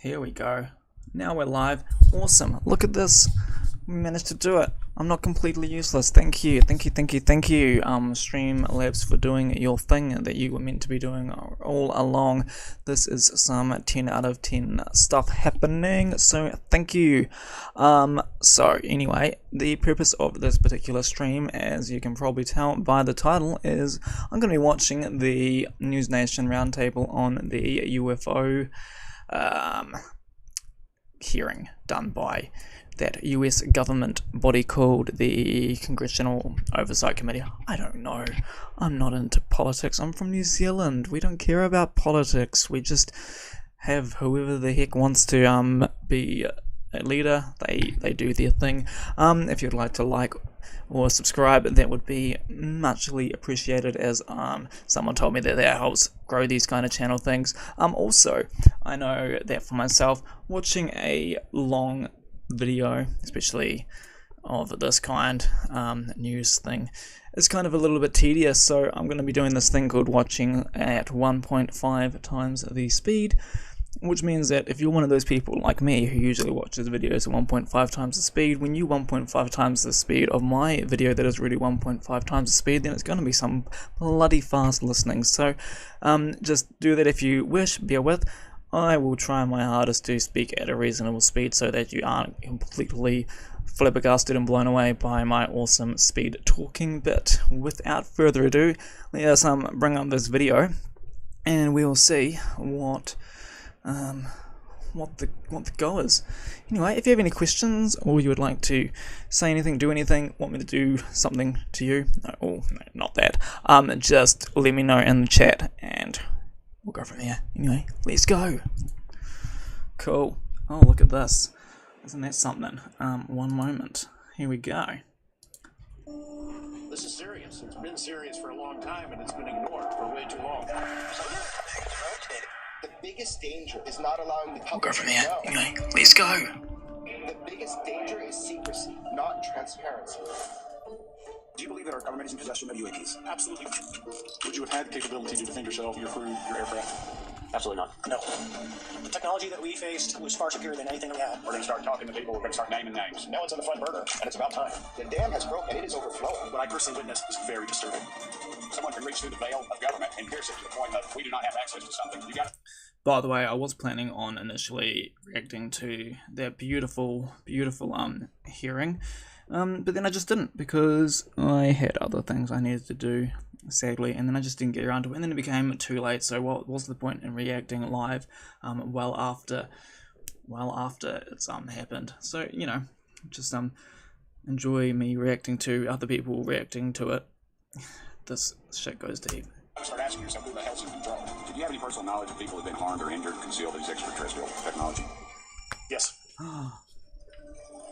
Here we go. Now we're live. Awesome. Look at this. We managed to do it. I'm not completely useless. Thank you. Thank you. Streamlabs for doing your thing that you were meant to be doing all along. This is some 10 out of 10 stuff happening. So thank you. So anyway, the purpose of this particular stream, as you can probably tell by the title, is I'm going to be watching the News Nation Roundtable on the UFO hearing done by that US government body called the Congressional Oversight Committee. I don't know. I'm not into politics. I'm from New Zealand. We don't care about politics. We just have whoever the heck wants to be a leader. They do their thing. If you'd like to like or subscribe, that would be muchly appreciated, as someone told me that helps grow these kind of channel things. Also, I know that for myself, watching a long video, especially of this kind, news thing, is kind of a little bit tedious, so I'm going to be doing this thing called watching at 1.5 times the speed, which means that if you're one of those people like me who usually watches videos at 1.5 times the speed, when you 1.5 times the speed of my video that is really 1.5 times the speed, then it's going to be some bloody fast listening. So just do that if you wish, bear with. I will try my hardest to speak at a reasonable speed so that you aren't completely flabbergasted and blown away by my awesome speed talking. But without further ado, let's bring up this video and we'll see what the go is. Anyway, if you have any questions or you would like to say anything, do anything, want me to do something to you, no, not that, just let me know in the chat and we'll go from there. Anyway, let's go. Cool. Oh, look at this. Isn't that something? One moment. Here we go. This is serious. It's been serious for a long time and it's been ignored for way too long. The biggest danger is not allowing the We'll public go from to there. know. Anyway, let's go. The biggest danger is secrecy, not transparency. Do you believe that our government is in possession of UAPs? Absolutely. Would you have had the capability to defend yourself, your crew, your aircraft? Absolutely not. No. The technology that we faced was far superior than anything we had. We're going to start talking to people. We're going to start naming names. Now it's on the front burner, and it's about time. The dam has broken. It is overflowing. What I personally witnessed is very disturbing. Someone can reach through the veil of government and pierce it to the point that we do not have access to something. You got to... By the way, I was planning on initially reacting to that beautiful hearing, but then I just didn't because I had other things I needed to do, sadly, and then I just didn't get around to it, and then it became too late. So what was the point in reacting live well after it's happened? So just enjoy me reacting to other people reacting to it. This shit goes deep. Start asking yourself, who the hell's in control? Did you have any personal knowledge of people who have been harmed or injured concealed these extraterrestrial technology? Yes.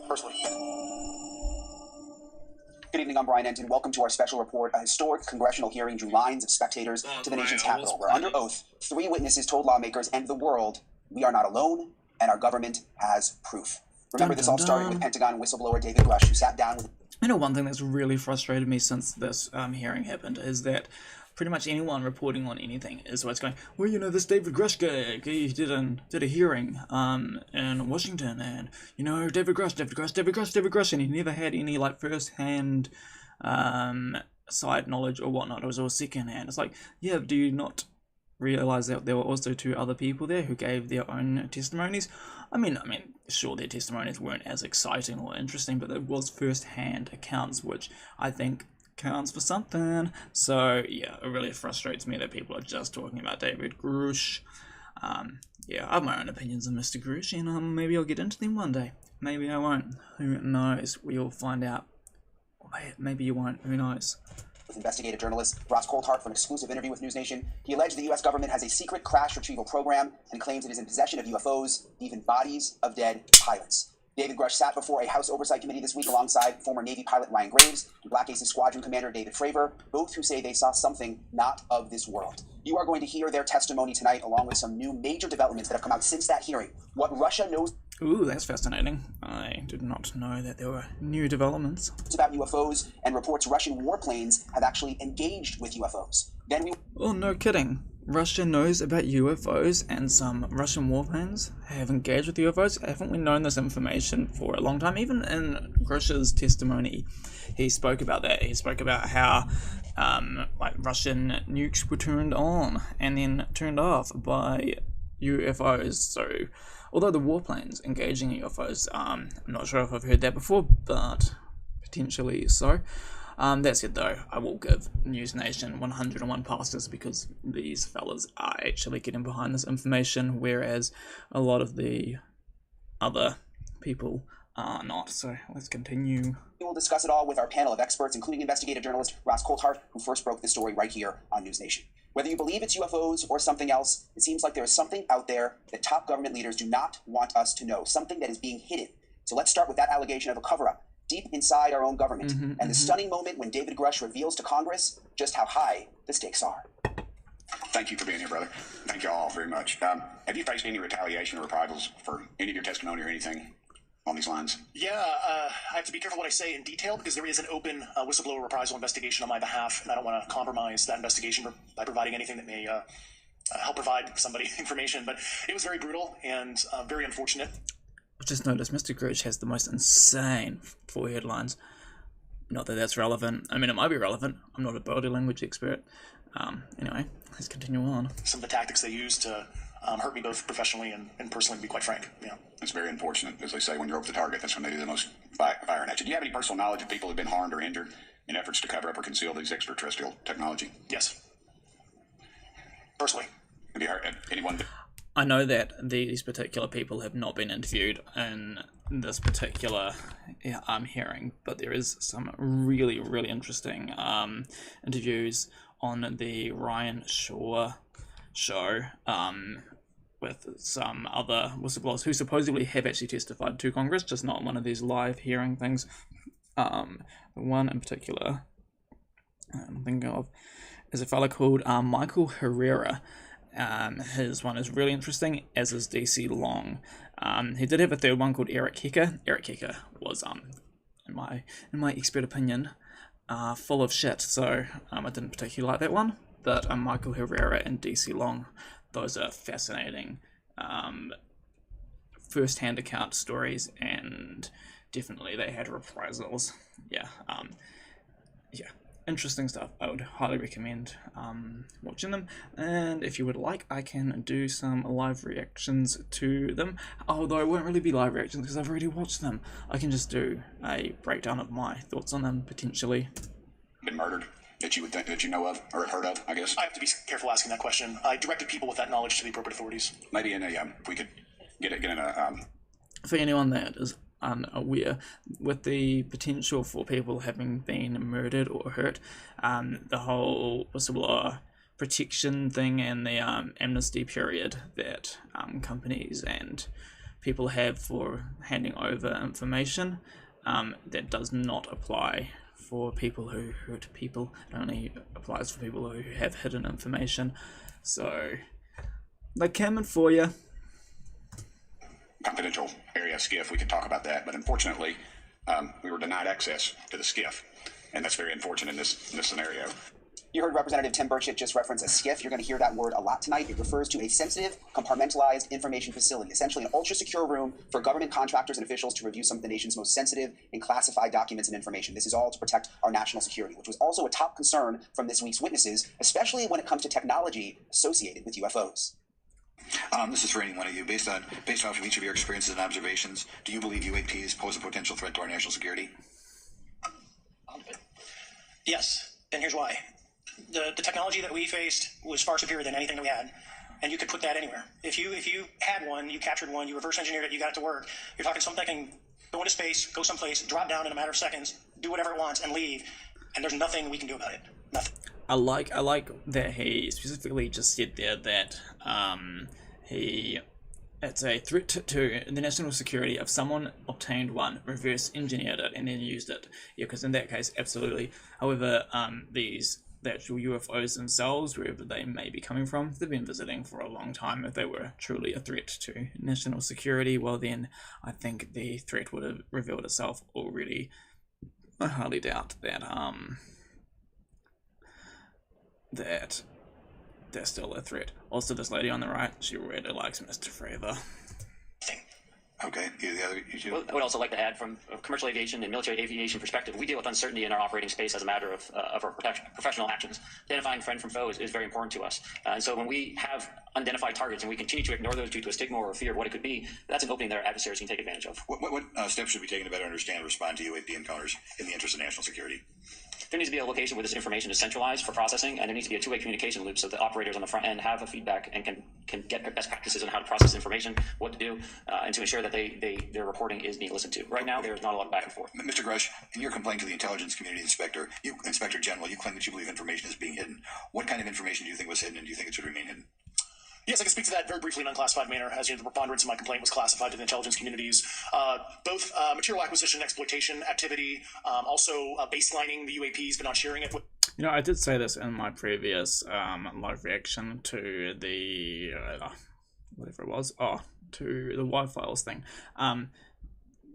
Personally. Good evening, I'm Brian Enton. Welcome to our special report. A historic congressional hearing drew lines of spectators to the nation's capital, where under oath, 3 witnesses told lawmakers and the world, we are not alone, and our government has proof. Remember, this all started with Pentagon whistleblower David Grush, who sat down with... I know one thing that's really frustrated me since this hearing happened is that pretty much anyone reporting on anything is what's going, well, this David Grush guy, he did a hearing in Washington, and David Grush, and he never had any first-hand side knowledge or whatnot. It was all second-hand. It's like, yeah, do you not realize that there were also 2 other people there who gave their own testimonies? I mean, sure, their testimonies weren't as exciting or interesting, but it was first-hand accounts, which I think counts for something. So yeah, it really frustrates me that people are just talking about David Grush. Yeah, I have my own opinions on Mr. Grush, and maybe I'll get into them one day. Maybe I won't. Who knows? We'll find out. Maybe you won't. Who knows? With investigative journalist Ross Coulthart for an exclusive interview with News Nation. He alleged the U.S. government has a secret crash retrieval program and claims it is in possession of UFOs, even bodies of dead pilots. David Grush sat before a House Oversight Committee this week alongside former Navy pilot Ryan Graves and Black Aces Squadron Commander David Fravor, both who say they saw something not of this world. You are going to hear their testimony tonight, along with some new major developments that have come out since that hearing. What Russia knows Ooh, that's fascinating. I did not know that there were new developments about UFOs, and reports Russian warplanes have actually engaged with UFOs. Then we... Oh, no kidding. Russia knows about UFOs and some Russian warplanes have engaged with UFOs. Haven't we known this information for a long time? Even in Grush's testimony, he spoke about that. He spoke about how like Russian nukes were turned on and then turned off by UFOs. So, although the warplanes engaging UFOs, I'm not sure if I've heard that before, but potentially so. That said, though, I will give News Nation 101 passes because these fellas are actually getting behind this information, whereas a lot of the other people are not. So let's continue. We will discuss it all with our panel of experts, including investigative journalist Ross Coulthart, who first broke the story right here on News Nation. Whether you believe it's UFOs or something else, it seems like there is something out there that top government leaders do not want us to know, something that is being hidden. So let's start with that allegation of a cover-up deep inside our own government, and the stunning moment when David Grush reveals to Congress just how high the stakes are. Thank you for being here, brother. Thank you all very much. Have you faced any retaliation or reprisals for any of your testimony or anything on these lines? Yeah, I have to be careful what I say in detail because there is an open whistleblower reprisal investigation on my behalf, and I don't want to compromise that investigation by providing anything that may help provide somebody information. But it was very brutal and very unfortunate. I've just noticed Mr. Grush has the most insane 4 headlines. Not that that's relevant. I mean, it might be relevant. I'm not a body language expert. Anyway, let's continue on. Some of the tactics they use to hurt me both professionally and personally, to be quite frank. Yeah. It's very unfortunate. As they say, when you're over the target, that's when they do the most firing at you. Do you have any personal knowledge of people who have been harmed or injured in efforts to cover up or conceal these extraterrestrial technology? Yes. Personally. Have you heard anyone? I know that these particular people have not been interviewed in this particular hearing, but there is some really, really interesting interviews on the Ryan Shaw show with some other whistleblowers who supposedly have actually testified to Congress, just not one of these live hearing things. The one in particular I'm thinking of is a fellow called Michael Herrera. His one is really interesting, as is DC Long. He did have a third one called Eric Hecker. Eric Hecker was, in my expert opinion, full of shit, so I didn't particularly like that one. But Michael Herrera and DC Long, those are fascinating first-hand account stories, and definitely they had reprisals. Yeah, interesting stuff. I would highly recommend watching them, and if you would like, I can do some live reactions to them, although it won't really be live reactions because I've already watched them. I can just do a breakdown of my thoughts on them, potentially. Been murdered that you would think that you know of or heard of, I guess? I have to be careful asking that question. I directed people with that knowledge to the appropriate authorities. Maybe in a, if we could get in a... For anyone that is unaware, with the potential for people having been murdered or hurt, the whole whistleblower protection thing and the amnesty period that companies and people have for handing over information, that does not apply for people who hurt people. It only applies for people who have hidden information. So they're coming for you. confidential area skiff, we could talk about that. But unfortunately, we were denied access to the skiff, and that's very unfortunate in this scenario. You heard Representative Tim Burchett just reference a SCIF. You're going to hear that word a lot tonight. It refers to a sensitive, compartmentalized information facility, essentially an ultra-secure room for government contractors and officials to review some of the nation's most sensitive and classified documents and information. This is all to protect our national security, which was also a top concern from this week's witnesses, especially when it comes to technology associated with UFOs. This is for any one of you. Based off of each of your experiences and observations, do you believe UAPs pose a potential threat to our national security? Yes, and here's why. The technology that we faced was far superior than anything that we had, and you could put that anywhere. If you had one, you captured one, you reverse engineered it, you got it to work. You're talking something that can go into space, go someplace, drop down in a matter of seconds, do whatever it wants, and leave. And there's nothing we can do about it. Nothing. I like that he specifically just said there that it's a threat to the national security if someone obtained one, reverse engineered it, and then used it. Yeah, because in that case, absolutely. However, the actual UFOs themselves, wherever they may be coming from, they've been visiting for a long time. If they were truly a threat to national security, well then I think the threat would have revealed itself already. I highly doubt that they're still a threat. Also, this lady on the right, she really likes Mr. Fravor. Okay, the other issue. Well, I would also like to add, from a commercial aviation and military aviation perspective, we deal with uncertainty in our operating space as a matter of our professional actions. Identifying friend from foe is very important to us. And so when we have unidentified targets and we continue to ignore those due to a stigma or a fear of what it could be, that's an opening that our adversaries can take advantage of. What steps should be taken to better understand and respond to UAP encounters in the interest of national security? There needs to be a location where this information is centralized for processing, and there needs to be a two-way communication loop so the operators on the front end have a feedback and can get best practices on how to process information, what to do, and to ensure that their reporting is being listened to. Right now, there is not a lot of back and forth. Mr. Grush, in your complaint to the Intelligence Community Inspector General, you claim that you believe information is being hidden. What kind of information do you think was hidden, and do you think it should remain hidden? Yes, I can speak to that very briefly in an unclassified manner. As you know, the preponderance of my complaint was classified to the intelligence communities. Both material acquisition and exploitation activity, also baselining the UAPs, but not sharing it with. You know, I did say this in my previous live reaction to the whatever it was, to the Y-Files thing.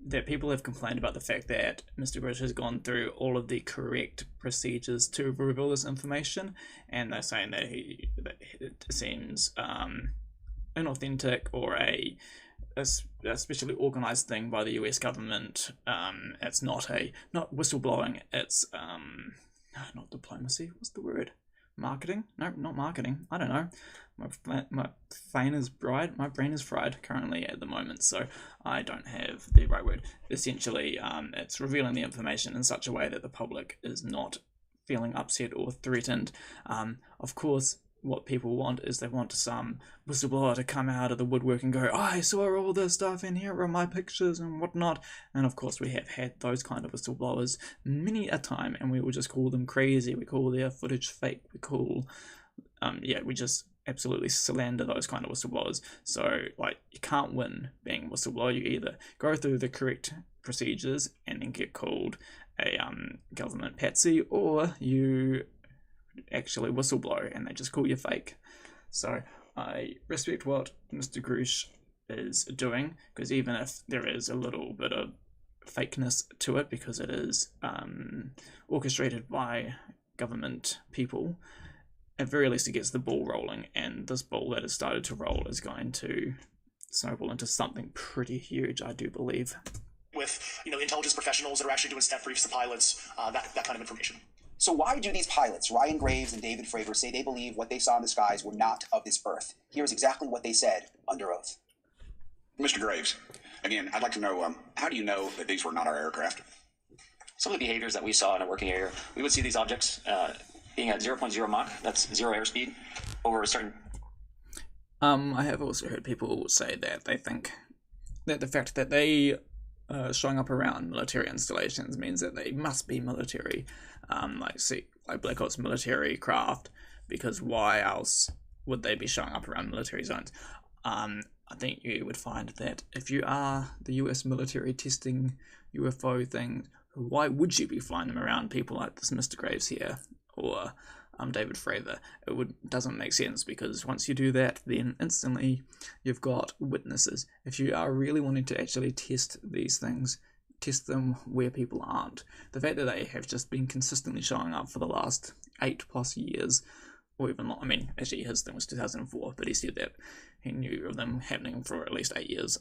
That people have complained about the fact that Mr. Grush has gone through all of the correct procedures to reveal this information, and they're saying that it seems inauthentic or a especially organized thing by the US government. It's not whistleblowing, it's not diplomacy, what's the word? Marketing? No, not marketing. I don't know. My brain is fried currently at the moment, so I don't have the right word. Essentially, it's revealing the information in such a way that the public is not feeling upset or threatened. Of course, what people want is they want some whistleblower to come out of the woodwork and go, I saw all this stuff and here are my pictures and whatnot. And of course we have had those kind of whistleblowers many a time, and we will just call them crazy. We call their footage fake. We just absolutely slander those kind of whistleblowers. So like, you can't win being a whistleblower. You either go through the correct procedures and then get called a government patsy, or you actually whistleblow and they just call you fake. So I respect what Mr. Grush is doing, because even if there is a little bit of fakeness to it, because it is orchestrated by government people, at very least it gets the ball rolling, and this ball that has started to roll is going to snowball into something pretty huge, I do believe. With intelligence professionals that are actually doing step briefs to pilots, that kind of information. So why do these pilots, Ryan Graves and David Fravor, say they believe what they saw in the skies were not of this earth? Here's exactly what they said under oath. Mr. Graves, again, I'd like to know, how do you know that these were not our aircraft? Some of the behaviors that we saw in a working area, we would see these objects being at 0.0 Mach, that's zero airspeed, over a certain... I have also heard people say that they think that the fact that they showing up around military installations means that they must be military, like Black Ops military craft, because why else would they be showing up around military zones? I think you would find that if you are the US military testing UFO thing, why would you be flying them around people like this Mr. Graves here, or David Fravor? Doesn't make sense, because once you do that, then instantly you've got witnesses. If you are really wanting to actually test these things, test them where people aren't. The fact that they have just been consistently showing up for the last 8+ years, or even longer. I mean, actually his thing was 2004, but he said that he knew of them happening for at least 8 years.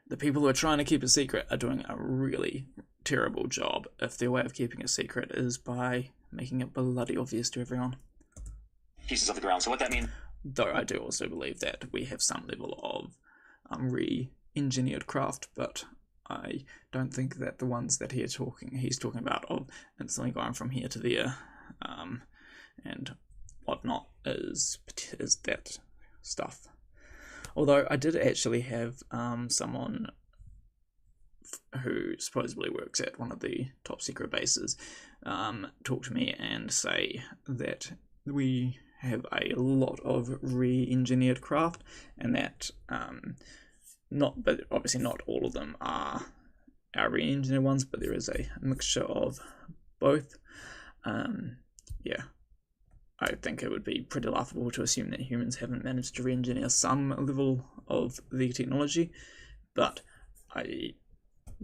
The people who are trying to keep a secret are doing a really terrible job if their way of keeping a secret is by making it bloody obvious to everyone. Pieces of the ground. So what that means... Though I do also believe that we have some level of re-engineered craft, but I don't think that the ones that he's talking about of instantly going from here to there and whatnot is that stuff. Although I did actually have someone who supposedly works at one of the top secret bases talk to me and say that we have a lot of re-engineered craft, and that but obviously not all of them are our re-engineered ones, but there is a mixture of both. I think it would be pretty laughable to assume that humans haven't managed to re-engineer some level of the technology, but I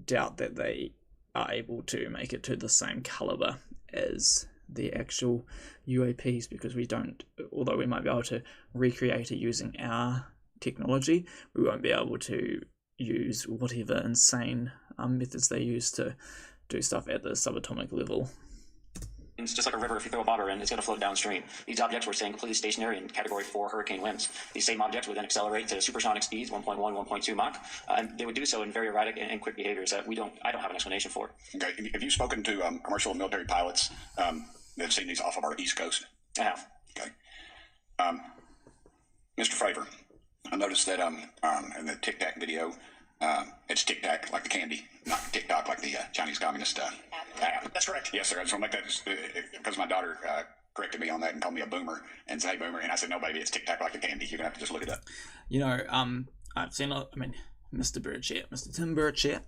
doubt that they are able to make it to the same caliber as the actual UAPs, because we don't, although we might be able to recreate it using our technology, we won't be able to use whatever insane methods they use to do stuff at the subatomic level. It's just like a river. If you throw a bobber in, it's going to float downstream. These objects were staying completely stationary in Category 4 hurricane winds. These same objects would then accelerate to supersonic speeds, 1.1, 1.2 Mach, and they would do so in very erratic and quick behaviors that I don't have an explanation for. Okay. Have you spoken to commercial and military pilots that have seen these off of our East Coast? I have. Okay. Mr. Favor, I noticed that in the Tic Tac video, it's Tic Tac like the candy, not TikTok like the Chinese Communist app. That's correct. Yes, sir. I just want to make that because my daughter corrected me on that and called me a boomer and said, "Hey, boomer," and I said, "No, baby, it's Tic Tac like the candy. You're gonna have to just look it up." You know, I've seen, Mr. Burchett, Mr. Tim Burchett,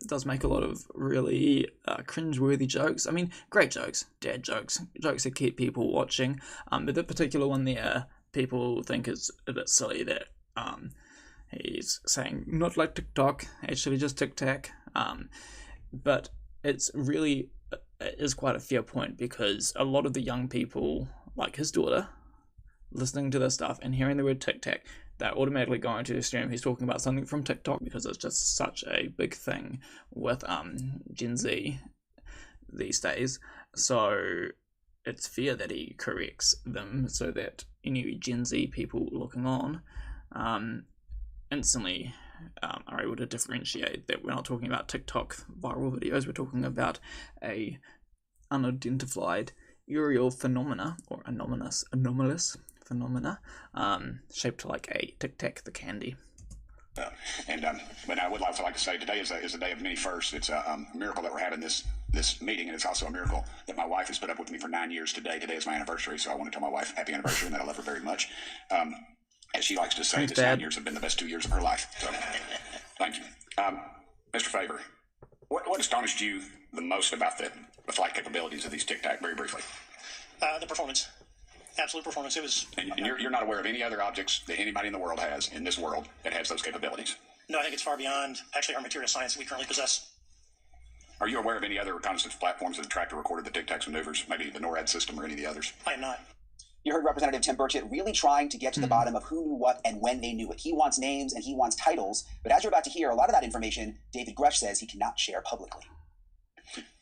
does make a lot of really cringe-worthy jokes. I mean, great jokes, dad jokes, jokes that keep people watching. But the particular one there, people think is a bit silly that he's saying, not like TikTok, actually just Tic Tac. But it's really, it is quite a fair point, because a lot of the young people, like his daughter, listening to this stuff and hearing the word Tic Tac, they're automatically going to assume he's talking about something from TikTok, because it's just such a big thing with Gen Z these days. So it's fair that he corrects them so that any Gen Z people looking on instantly are able to differentiate that we're not talking about TikTok viral videos, we're talking about a unidentified aerial phenomena, or anomalous phenomena, shaped like a Tic Tac the candy. But I would also like to say today is a day of many firsts. It's a miracle that we're having this meeting, and it's also a miracle that my wife has put up with me for 9 years today. Today is my anniversary, so I want to tell my wife happy anniversary and that I love her very much. As she likes to say, Thanks, this 9 Dad. years have been the best 2 years of her life. So, thank you. Mr. Favor, what astonished you the most about the flight capabilities of these Tic Tac, very briefly? The performance. Absolute performance. It was. And you're not aware of any other objects that anybody in the world has, in this world, that has those capabilities? No, I think it's far beyond actually our material science that we currently possess. Are you aware of any other reconnaissance platforms that have tracked or recorded the Tic Tac's maneuvers, maybe the NORAD system or any of the others? I am not. You heard Representative Tim Burchett really trying to get to the bottom of who knew what and when they knew it. He wants names and he wants titles, but as you're about to hear, a lot of that information, David Grush says he cannot share publicly.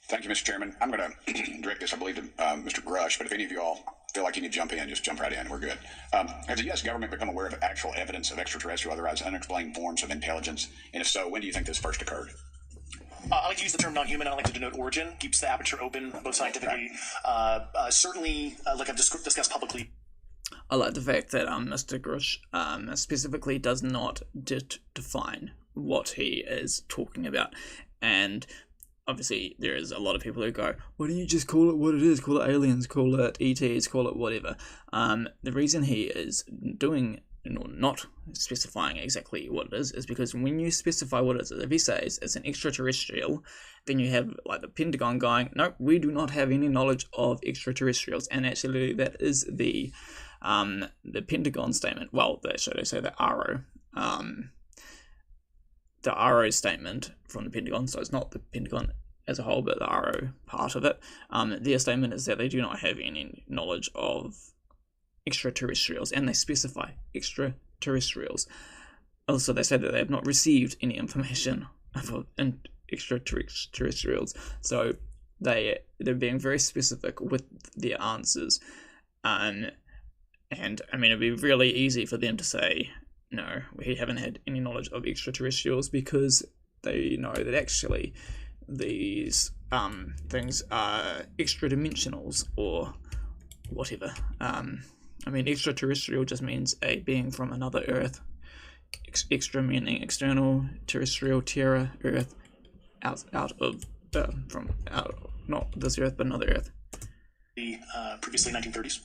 Thank you, Mr. Chairman. I'm going to direct this, I believe, to Mr. Grush, but if any of you all feel like you need to jump in, just jump right in. We're good. Has the U.S. government become aware of actual evidence of extraterrestrial, otherwise unexplained forms of intelligence? And if so, when do you think this first occurred? I like to use the term non-human. I don't like to denote origin. Keeps the aperture open, both scientifically. Certainly, like I've discussed publicly. I like the fact that Mr. Grush specifically does not define what he is talking about. And obviously there is a lot of people who go, why don't you just call it what it is? Call it aliens, call it ETs, call it whatever. The reason he is doing, not specifying exactly what it is because when you specify what it is, if he says it's an extraterrestrial, then you have like the Pentagon going, nope, we do not have any knowledge of extraterrestrials. And actually that is the Pentagon statement. Well, should I say the RO. The RO statement from the Pentagon, so it's not the Pentagon as a whole, but the RO part of it. Their statement is that they do not have any knowledge of extraterrestrials, and they specify extraterrestrials. Also, they say that they have not received any information about extraterrestrials, so they're being very specific with their answers. And I mean, it'd be really easy for them to say, no, we haven't had any knowledge of extraterrestrials, because they know that actually these things are extra-dimensionals or whatever. I mean, extraterrestrial just means a being from another Earth. Extra meaning external, terrestrial, terra, Earth, out of not this Earth but another Earth. Previously 1930s.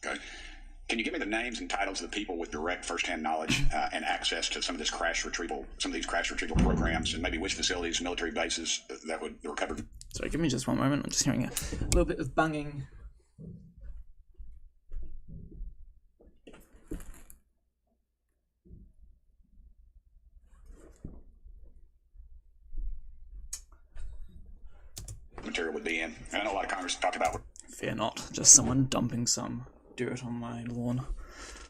Okay. Can you give me the names and titles of the people with direct first-hand knowledge and access to some of these crash retrieval programs, and maybe which facilities, military bases that were covered? Sorry, give me just one moment. I'm just hearing a little bit of banging. Material would be in. I know a lot of Congress talked about. Fear not, just someone dumping some dirt on my lawn.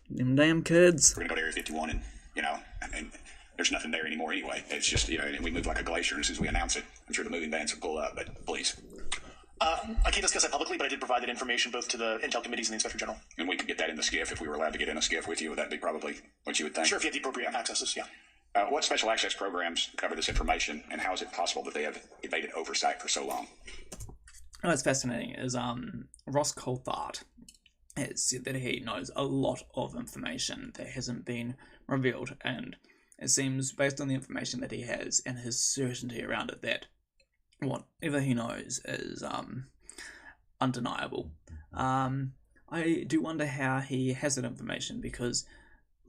Them damn kids. We're gonna go to Area 51, and there's nothing there anymore anyway. It's just and we move like a glacier. And as soon as we announce it, I'm sure the moving vans will pull up. But please. I can't discuss that publicly, but I did provide that information both to the intel committees and the inspector general. And we could get that in the skiff if we were allowed to get in a skiff with you. Would that be probably what you would think? Sure, if you had the appropriate accesses, yeah. What special access programs cover this information, and how is it possible that they have evaded oversight for so long? What's fascinating is Ross Coulthard has said that he knows a lot of information that hasn't been revealed, and it seems, based on the information that he has and his certainty around it, that whatever he knows is undeniable. I do wonder how he has that information, because,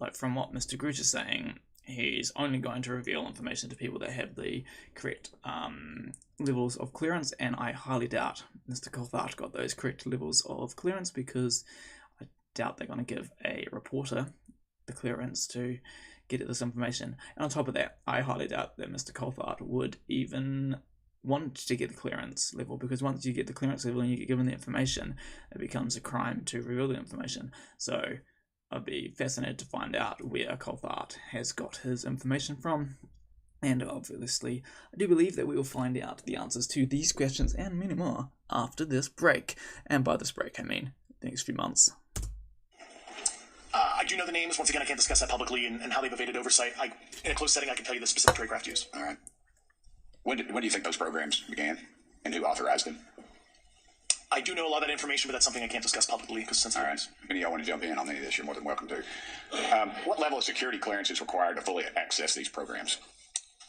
like, from what Mr. Grush is saying, he's only going to reveal information to people that have the correct levels of clearance, and I highly doubt Mr. Coulthard got those correct levels of clearance, because I doubt they're going to give a reporter the clearance to get at this information. And on top of that, I highly doubt that Mr. Coulthard would even want to get the clearance level, because once you get the clearance level and you get given the information, it becomes a crime to reveal the information. So I'd be fascinated to find out where Coulthard has got his information from, and obviously I do believe that we will find out the answers to these questions and many more after this break. And by this break I mean the next few months. I do know the names. Once again, I can't discuss that publicly and how they've evaded oversight. In a closed setting, I can tell you the specific tradecraft used. All right. When do you think those programs began, and who authorized them? I do know a lot of that information, but that's something I can't discuss publicly because since. All right. If any of y'all want to jump in on any of this, you're more than welcome to. What level of security clearance is required to fully access these programs?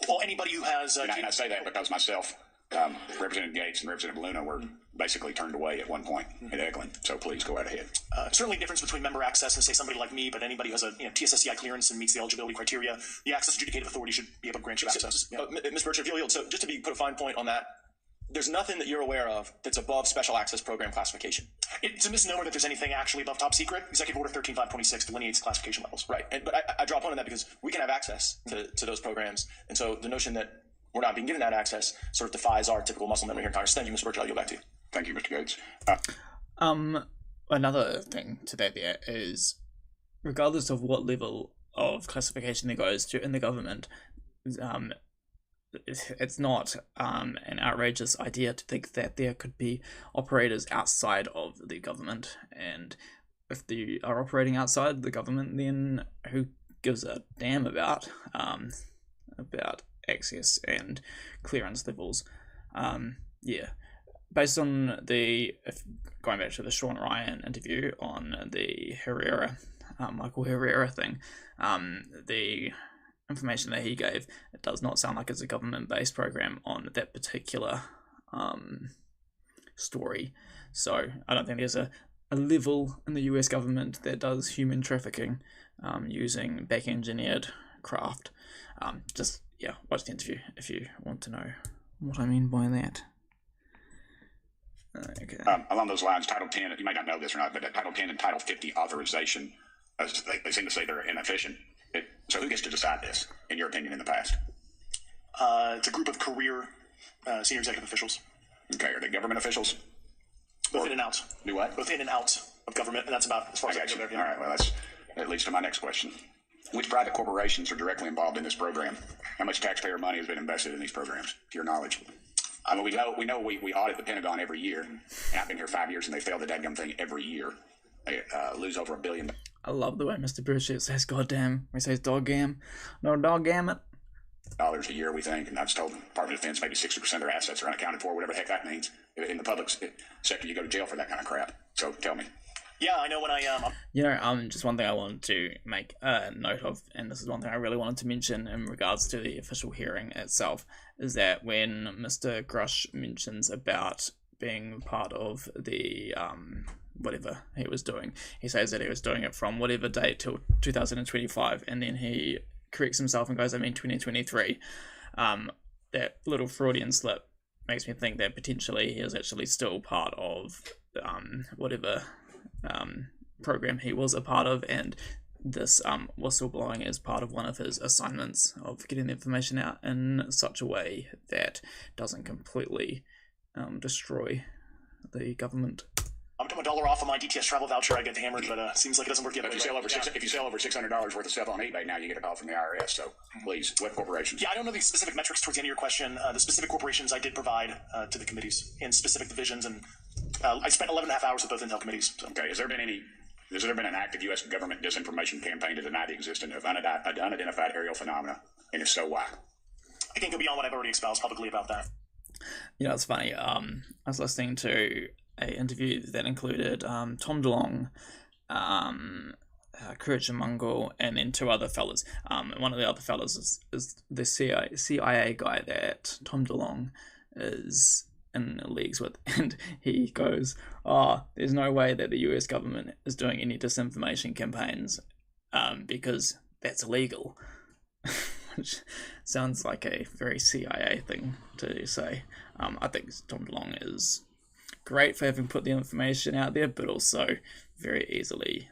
Well, anybody who has. And I say that because myself, Representative Gates and Representative Luna were basically turned away at one point at Eglin. So please go right ahead. Certainly a difference between member access and, say, somebody like me, but anybody who has a TSSCI clearance and meets the eligibility criteria, the access adjudicative authority should be able to grant you access. Yeah. Ms. Birch, if you'll yield, so just to put a fine point on that, there's nothing that you're aware of that's above special access program classification. It's a misnomer that there's anything actually above top secret. Executive Order 13526 delineates classification levels. Right, but I draw a point on that because we can have access to those programs, and so the notion that we're not being given that access sort of defies our typical muscle memory here in Congress. Thank you, Mr. Birch. I'll yield back to you. Thank you, Mr. Gates. Another thing to that there is, regardless of what level of classification there goes to in the government, it's not an outrageous idea to think that there could be operators outside of the government, and if they are operating outside the government, then who gives a damn about access and clearance levels? Based on going back to the Sean Ryan interview on the Michael Herrera thing, the information that he gave, it does not sound like it's a government-based program on that particular story. So I don't think there's a level in the US government that does human trafficking using back-engineered craft. Watch the interview if you want to know what I mean by that. Okay. Along those lines, Title 10, you might not know this or not, but Title 10 and Title 50 authorization, they seem to say they're inefficient. So who gets to decide this, in your opinion, in the past? It's a group of career senior executive officials. Okay, are they government officials? Both in and out. Do what? Both in and out of government, and that's about as far as I got can you. go All right, well, that leads to my next question. Which private corporations are directly involved in this program? How much taxpayer money has been invested in these programs, to your knowledge? We know we audit the Pentagon every year, and I've been here 5 years, and they fail the dadgum thing every year. They lose over $1 billion. I love the way Mr. Bruce says goddamn. He says doggam. No, doggam it. Dollars a year, we think, and I was told the Department of Defense maybe 60% of their assets are unaccounted for, whatever the heck that means. In the public sector, you go to jail for that kind of crap. So tell me. Yeah, I know when just one thing I wanted to make a note of, and this is one thing I really wanted to mention in regards to the official hearing itself, is that when Mr. Grush mentions about being part of the whatever he was doing, he says that he was doing it from whatever date till 2025, and then he corrects himself and goes, I mean 2023. That little Freudian slip makes me think that potentially he is actually still part of whatever program he was a part of, and this whistleblowing is part of one of his assignments of getting the information out in such a way that doesn't completely destroy the government. $1 off of my DTS travel voucher, I get hammered, but seems like it doesn't work yet. But if you sell over if you sell over $600 worth of stuff on eBay now, you get a call from the IRS. So please, what corporations? Yeah, I don't know the specific metrics towards the end of your question. The specific corporations I did provide to the committees in specific divisions, and I spent 11 and a half hours with both intel committees. So. Okay, has there been an active U.S. government disinformation campaign to deny the existence of unidentified aerial phenomena? And if so, why? I can't go beyond what I've already espoused publicly about that. You know, it's funny. I was listening to an interview that included Tom DeLonge, Courage Mungle, and then two other fellas. One of the other fellas is the CIA guy that Tom DeLonge is in leagues with, and he goes, there's no way that the US government is doing any disinformation campaigns because that's illegal. Which sounds like a very CIA thing to say. I think Tom DeLonge is great for having put the information out there, but also very easily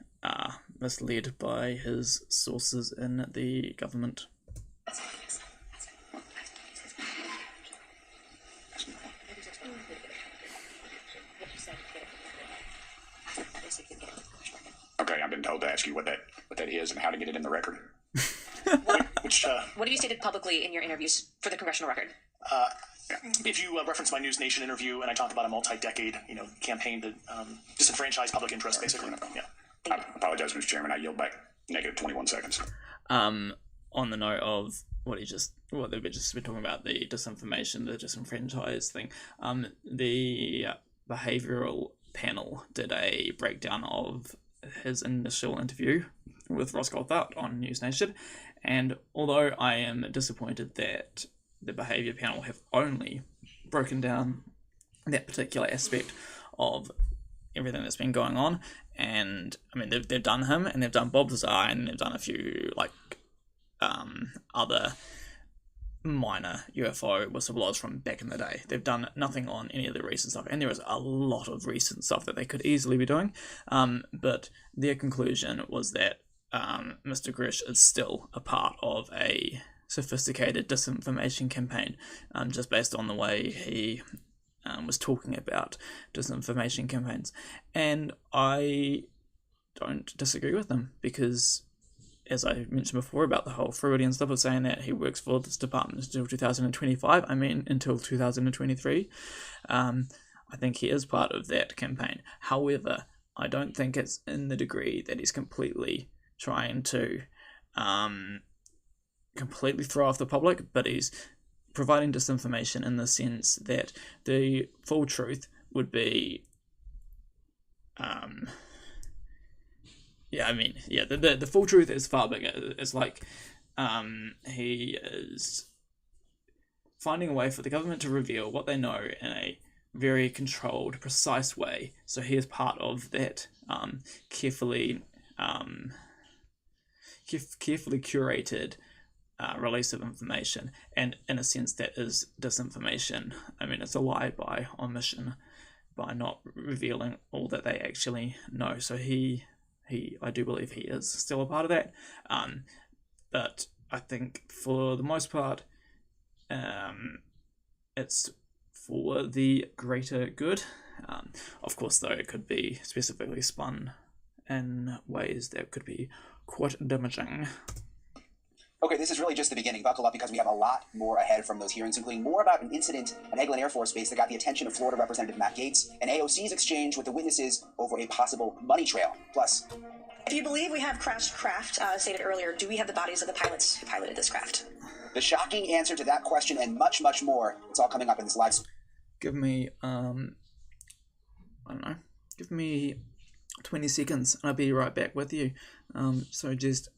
misled by his sources in the government. Okay, I've been told to ask you what that is and how to get it in the record. What have you stated publicly in your interviews for the congressional record? If you reference my News Nation interview, and I talked about a multi-decade, campaign to disenfranchise public interest, basically. Yeah. I apologize, Mr. Chairman. I yield back negative 21 seconds. On the note of what they've just been talking about, the disinformation, the disenfranchise thing, the behavioral panel did a breakdown of his initial interview with Ross Goldthart on News Nation, and although I am disappointed that the behaviour panel have only broken down that particular aspect of everything that's been going on, and I mean they've done him, and they've done Bob Lazar, and they've done a few other minor UFO whistleblowers from back in the day. They've done nothing on any of the recent stuff, and there is a lot of recent stuff that they could easily be doing, but their conclusion was that Mr. Grish is still a part of a sophisticated disinformation campaign, just based on the way he was talking about disinformation campaigns. And I don't disagree with them, because as I mentioned before about the whole Freudian stuff of saying that he works for this department until 2025, I mean until 2023, I think he is part of that campaign. However, I don't think it's in the degree that he's completely trying to completely throw off the public, but he's providing disinformation in the sense that the full truth would be the full truth is far bigger. It's like he is finding a way for the government to reveal what they know in a very controlled, precise way. So he is part of that carefully curated release of information, and in a sense that is disinformation. I mean, it's a lie by omission, by not revealing all that they actually know. So I do believe he is still a part of that, but I think for the most part, it's for the greater good. Of course, though, it could be specifically spun in ways that could be quite damaging. Okay, this is really just the beginning. Buckle up, because we have a lot more ahead from those hearings, including more about an incident at Eglin Air Force Base that got the attention of Florida Representative Matt Gaetz, and AOC's exchange with the witnesses over a possible money trail. Plus, If you believe we have crashed craft, stated earlier, do we have the bodies of the pilots who piloted this craft? the shocking answer to that question and much, much more, it's all coming up in this live. Give me, I don't know, give me 20 seconds and I'll be right back with you. So just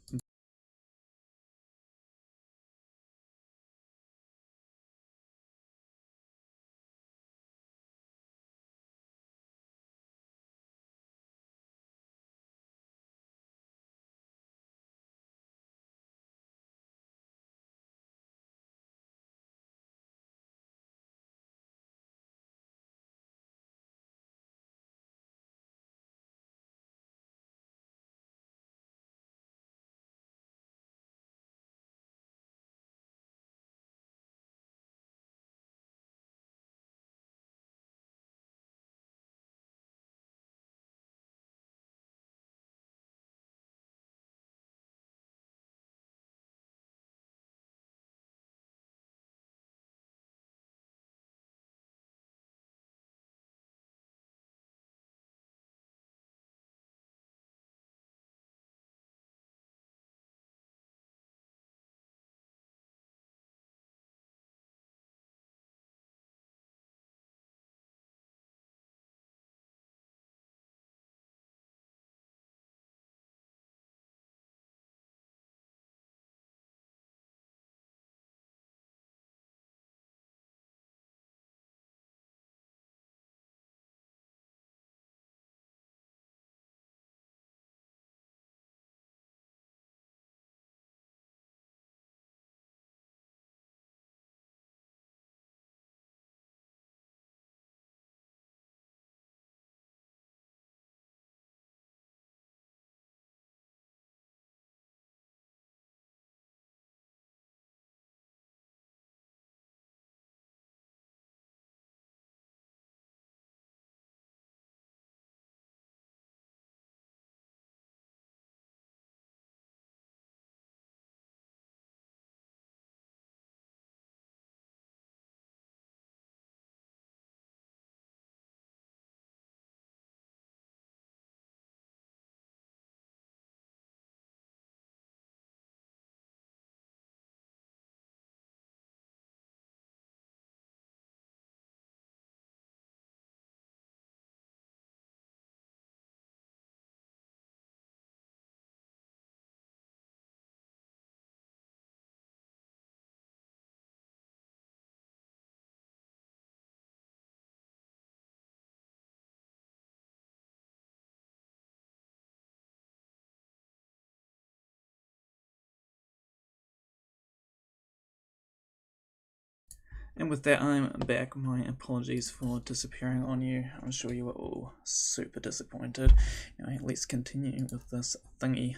And with that, I'm back. My apologies for disappearing on you. I'm sure you were all super disappointed. Anyway, let's continue with this thingy.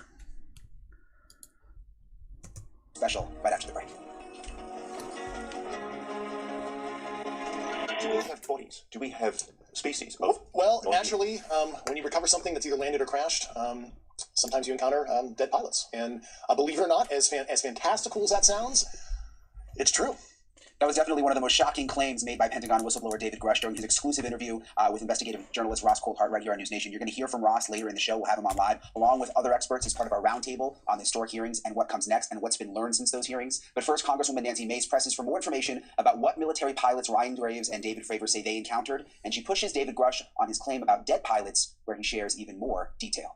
Special right after the break. Do we have bodies? Do we have species? Of Well, bodies? naturally, when you recover something that's either landed or crashed, sometimes you encounter dead pilots. And believe it or not, as fantastical as that sounds, it's true. That was definitely one of the most shocking claims made by Pentagon whistleblower David Grush during his exclusive interview with investigative journalist Ross Coulthart right here on News Nation. You're going to hear from Ross later in the show. We'll have him on live, along with other experts as part of our roundtable on the historic hearings and what comes next and what's been learned since those hearings. But first, Congresswoman Nancy Mace presses for more information about what military pilots Ryan Graves and David Fravor say they encountered, and she pushes David Grush on his claim about dead pilots, where he shares even more detail.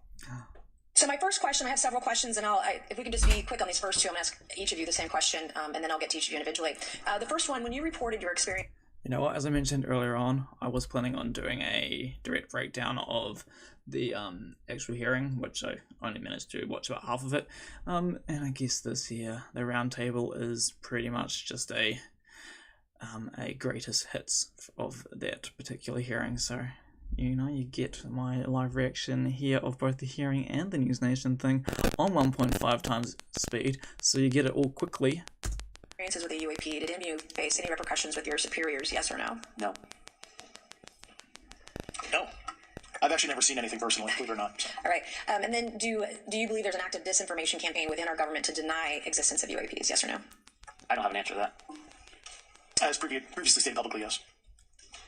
So my first question, I have several questions, and if we can just be quick on these first two, I'm going to ask each of you the same question, and then I'll get to each of you individually. The first one, when you reported your experience... You know what, as I mentioned earlier on, I was planning on doing a direct breakdown of the actual hearing, which I only managed to watch about half of it, and I guess this here, the roundtable is pretty much just a greatest hits of that particular hearing, so... You know, you get my live reaction here of both the hearing and the News Nation thing on 1.5 times speed, so you get it all quickly. Experiences with the UAP, did any of you face any repercussions with your superiors, yes or no? No. No. I've actually never seen anything personally, believe it or not. All right. And then do you believe there's an active disinformation campaign within our government to deny existence of UAPs, yes or no? I don't have an answer to that. As previously stated publicly, yes.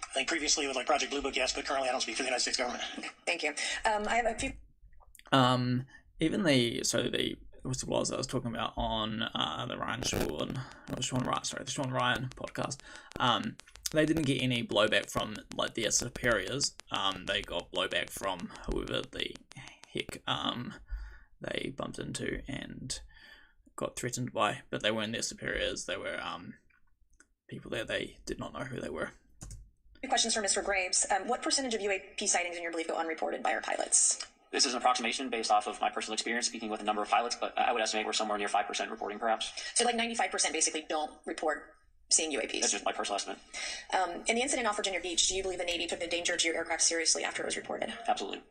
I think previously with like Project Blue Book, yes, but currently I don't speak for the United States government. Okay, thank you. I have a few... Even the whistleblowers I was talking about on the Sean Ryan podcast, they didn't get any blowback from like their superiors. They got blowback from whoever the heck they bumped into and got threatened by, but they weren't their superiors. They were people there. They did not know who they were. Questions for Mr. Graves. What percentage of UAP sightings in your belief go unreported by our pilots? This is an approximation based off of my personal experience speaking with a number of pilots, but I would estimate we're somewhere near 5% reporting, perhaps. So like 95% basically don't report seeing UAPs? That's just my personal estimate. In the incident off Virginia Beach, do you believe the Navy took the danger to your aircraft seriously after it was reported? Absolutely.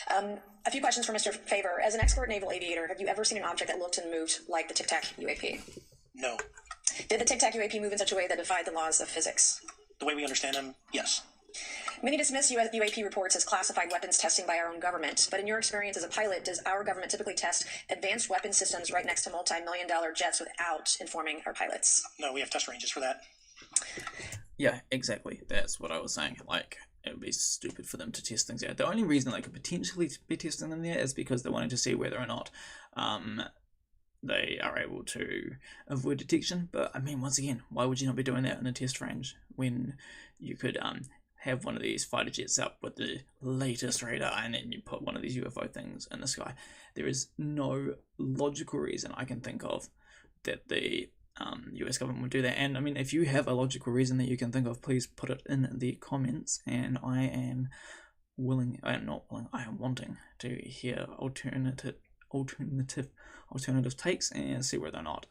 A few questions for Mr. Favor. As an expert naval aviator, have you ever seen an object that looked and moved like the Tic Tac UAP? No. Did the Tic Tac UAP move in such a way that defied the laws of physics? The way we understand them, yes. Many dismiss UAP reports as classified weapons testing by our own government, but in your experience as a pilot, does our government typically test advanced weapon systems right next to multi-million-dollar jets without informing our pilots? No, we have test ranges for that. Yeah, exactly. That's what I was saying. Like, it would be stupid for them to test things out. The only reason they could potentially be testing them there is because they wanted to see whether or not they are able to avoid detection. But, I mean, once again, why would you not be doing that in a test range when you could have one of these fighter jets up with the latest radar and then you put one of these UFO things in the sky? There is no logical reason I can think of that the US government would do that. And I mean, if you have a logical reason that you can think of, please put it in the comments, and I am wanting to hear alternative takes and see whether or not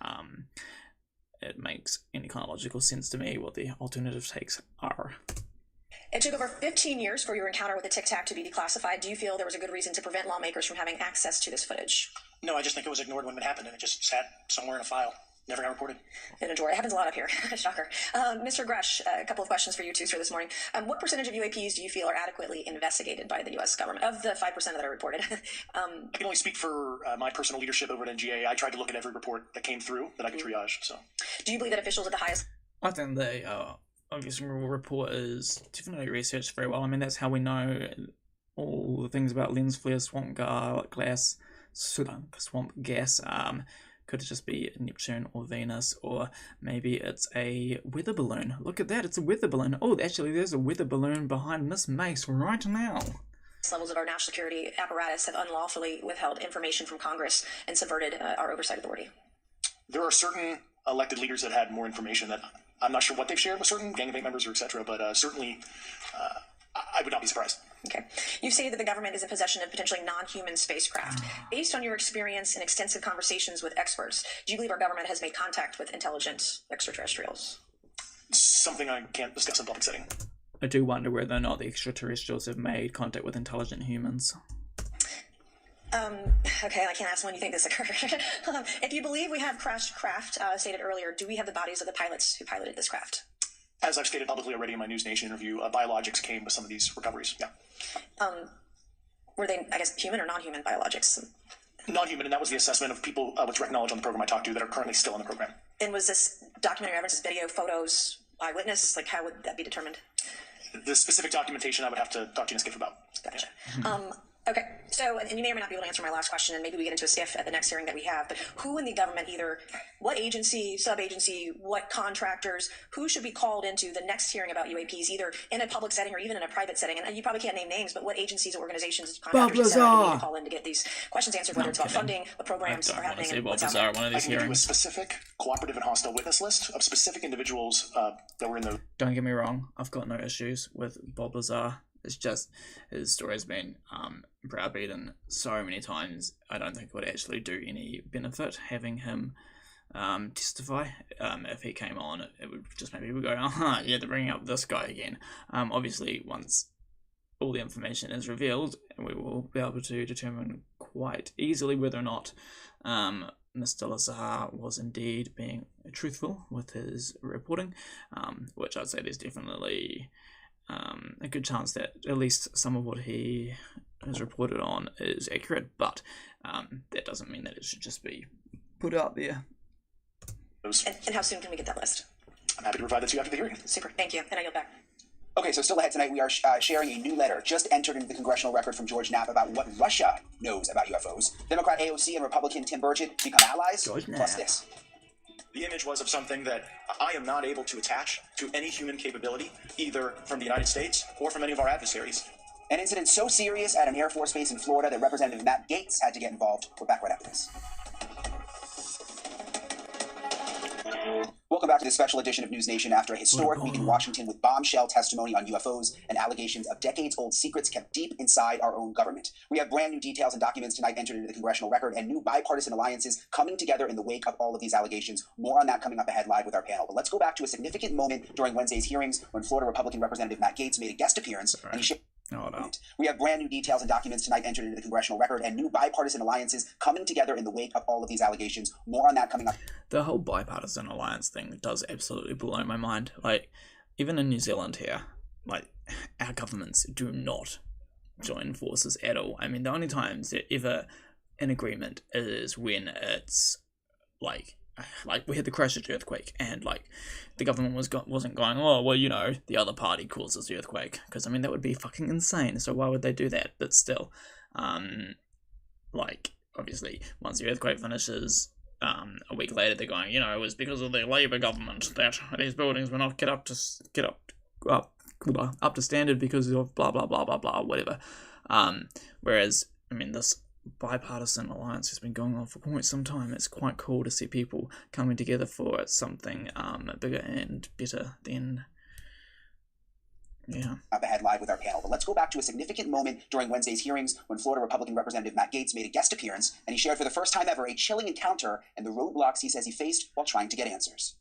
it makes any kind of logical sense to me what the alternative takes are. It took over 15 years for your encounter with the Tic Tac to be declassified. Do you feel there was a good reason to prevent lawmakers from having access to this footage? No, I just think it was ignored when it happened, and it just sat somewhere in a file. Never got reported. In a drawer. It happens a lot up here. Shocker. Mr. Grush, a couple of questions for you too, sir, this morning. What percentage of UAPs do you feel are adequately investigated by the U.S. government, of the 5% that are reported? I can only speak for my personal leadership over at NGA. I tried to look at every report that came through that I could triage. So, do you believe that officials at the highest... I think the obviously report is definitely researched very well. I mean, that's how we know all the things about lens flare, swamp gas, could it just be Neptune or Venus, or maybe it's a weather balloon? Look at that, it's a weather balloon. Oh, actually, there's a weather balloon behind Miss Mace right now. Levels of our national security apparatus have unlawfully withheld information from Congress and subverted our oversight authority. There are certain elected leaders that had more information that I'm not sure what they've shared with certain Gang of Eight members or etc., but certainly I would not be surprised. Okay. You say that the government is in possession of potentially non-human spacecraft. Based on your experience and extensive conversations with experts, do you believe our government has made contact with intelligent extraterrestrials? something I can't discuss in public setting. I do wonder whether or not the extraterrestrials have made contact with intelligent humans. Okay, I can't ask when you think this occurred. If you believe we have crashed craft, stated earlier, do we have the bodies of the pilots who piloted this craft? As I've stated publicly already in my News Nation interview, biologics came with some of these recoveries. Yeah. Were they, I guess, human or non-human biologics? Non-human, and that was the assessment of people with direct knowledge on the program I talked to that are currently still in the program. And was this documentary evidence, video, photos, eyewitness? Like, how would that be determined? The specific documentation I would have to talk to you in a skiff about. Gotcha. Okay, so, and you may or may not be able to answer my last question, and maybe we get into a skiff at the next hearing that we have, but who in the government, either what agency, sub-agency, what contractors, who should be called into the next hearing about UAPs, either in a public setting or even in a private setting? And you probably can't name names, but what agencies or organizations, contractors, et cetera, do we need to call in to get these questions answered, whether it's about funding, what programs are happening, and what's out there? One of these I can give you a hearings. specific cooperative and hostile witness list of specific individuals that were in the... Don't get me wrong, I've got no issues with Bob Lazar. It's just his story has been browbeaten so many times. I don't think it would actually do any benefit having him testify. If he came on, it would just maybe we go, yeah, they're bringing up this guy again. Obviously, once all the information is revealed, we will be able to determine quite easily whether or not Mr. Lazar was indeed being truthful with his reporting, which I'd say there's definitely a good chance that at least some of what he has reported on is accurate, but that doesn't mean that it should just be put out there. And how soon can we get that list? I'm happy to provide that to you after the hearing. Super, thank you, and I yield back. Okay, so still ahead tonight, we are sharing a new letter just entered into the congressional record from George Knapp about what Russia knows about UFOs. Democrat AOC and Republican Tim Burchett become allies. George Plus Knapp. this. The image was of something that I am not able to attach to any human capability, either from the United States or from any of our adversaries. An incident so serious at an Air Force base in Florida that Representative Matt Gaetz had to get involved. We're back right after this. Welcome back to this special edition of News Nation after a historic week in Washington with bombshell testimony on UFOs and allegations of decades-old secrets kept deep inside our own government. We have brand new details and documents tonight entered into the congressional record and new bipartisan alliances coming together in the wake of all of these allegations. More on that coming up ahead live with our panel. But let's go back to a significant moment during Wednesday's hearings when Florida Republican Representative Matt Gaetz made a guest appearance and he shared... Oh, no. We have brand new details and documents tonight entered into the congressional record and new bipartisan alliances coming together in the wake of all of these allegations. More on that coming up. The whole bipartisan alliance thing does absolutely blow my mind. Like, even in New Zealand here, like, our governments do not join forces at all. I mean, the only times they're ever in agreement is when it's, like we had the Christchurch earthquake, and, like, the government wasn't going, oh, well, you know, the other party causes the earthquake. Because, I mean, that would be fucking insane. So why would they do that? But still, like, obviously, once the earthquake finishes... a week later, they're going, you know, it was because of the Labour government that these buildings were not up to standard because of blah blah blah blah blah whatever. Whereas, I mean, this bipartisan alliance has been going on for quite some time. It's quite cool to see people coming together for something bigger and better than. Yeah. Up ahead live with our panel. But let's go back to a significant moment during Wednesday's hearings when Florida Republican Representative Matt Gaetz made a guest appearance and he shared for the first time ever a chilling encounter and the roadblocks he says he faced while trying to get answers.